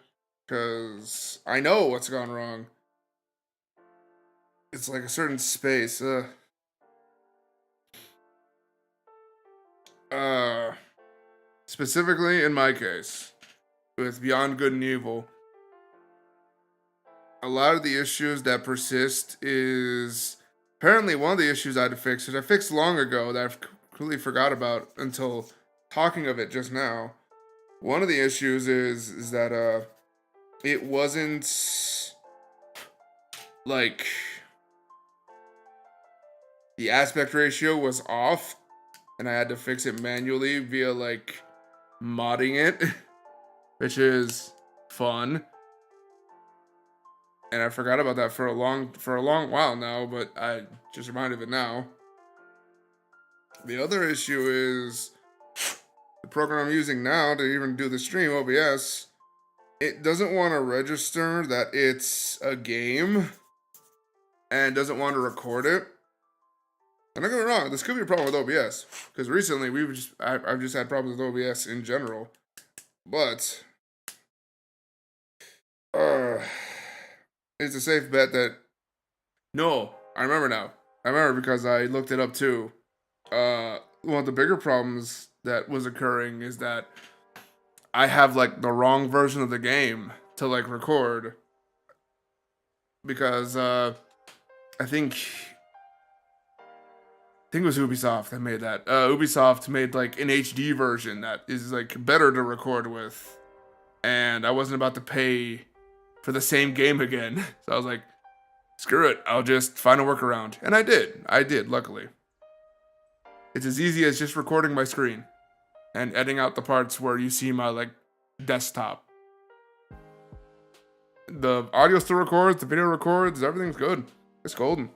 because I know what's gone wrong. It's like a certain space. Specifically in my case, with Beyond Good and Evil, a lot of the issues that persist is apparently one of the issues I had to fix, which I fixed long ago that I've completely forgot about until talking of it just now. One of the issues is that it wasn't like the aspect ratio was off, and I had to fix it manually via like modding it, which is fun. And I forgot about that for a long while now, but I just reminded of it now. The other issue is the program I'm using now to even do the stream, OBS, it doesn't want to register that it's a game and doesn't want to record it. And don't get me wrong, this could be a problem with OBS, because recently I've just had problems with OBS in general. But it's a safe bet that no, I remember now. I remember because I looked it up too. One of the bigger problems that was occurring is that I have like the wrong version of the game to like record, because I think it was Ubisoft that made that. Ubisoft made like an HD version that is like better to record with, and I wasn't about to pay for the same game again. So I was like, screw it, I'll just find a workaround. And I did, luckily. It's as easy as just recording my screen and editing out the parts where you see my like desktop. The audio still records, the video records, everything's good. It's golden.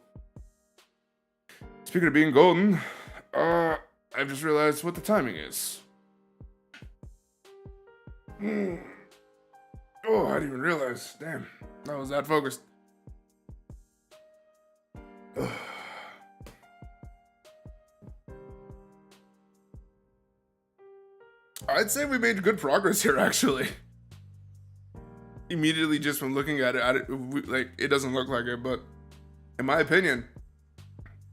Speaking of being golden, I've just realized what the timing is. Oh, I didn't even realize. Damn, I was that focused. I'd say we made good progress here, actually. immediately just from looking at it, like it doesn't look like it, but in my opinion,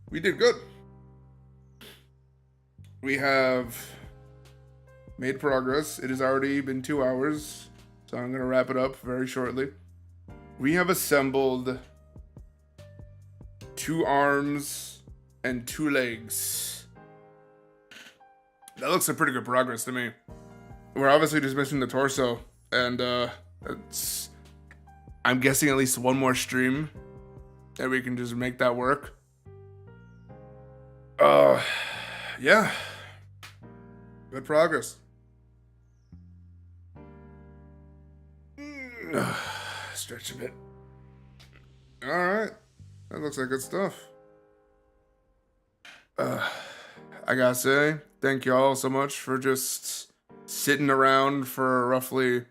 we did good. We have made progress. It has already been 2 hours, so I'm gonna wrap it up very shortly. We have assembled 2 arms and 2 legs. That looks like pretty good progress to me. We're obviously just missing the torso, and I'm guessing at least one more stream that we can just make that work. Yeah. Good progress. Stretch a bit. Alright. That looks like good stuff. I gotta say, thank you all so much for just sitting around for roughly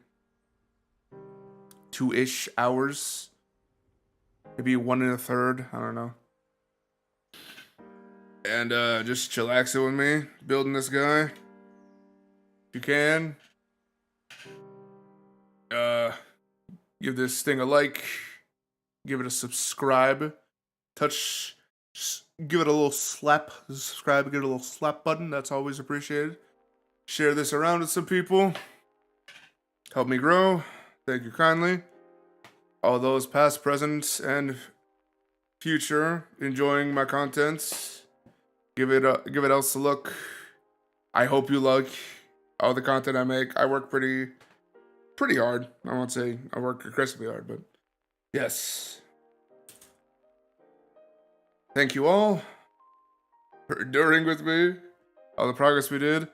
2-ish hours. Maybe 1 1/3, I don't know. And just chillaxing with me, building this guy. If you can, give this thing a like, give it a subscribe, just give it a little slap, subscribe, give it a little slap button, that's always appreciated. Share this around with some people, help me grow, thank you kindly. All those past, present, and future enjoying my content, give it else a look. I hope you like all the content I make. I work pretty hard. I won't say I work aggressively hard, but yes. Thank you all for enduring with me all the progress we did.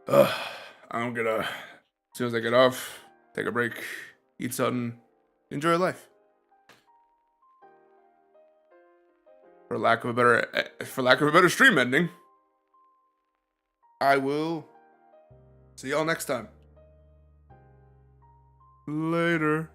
I'm gonna, as soon as I get off, take a break, eat something, enjoy life. For lack of a better stream ending, I will see y'all next time. Later.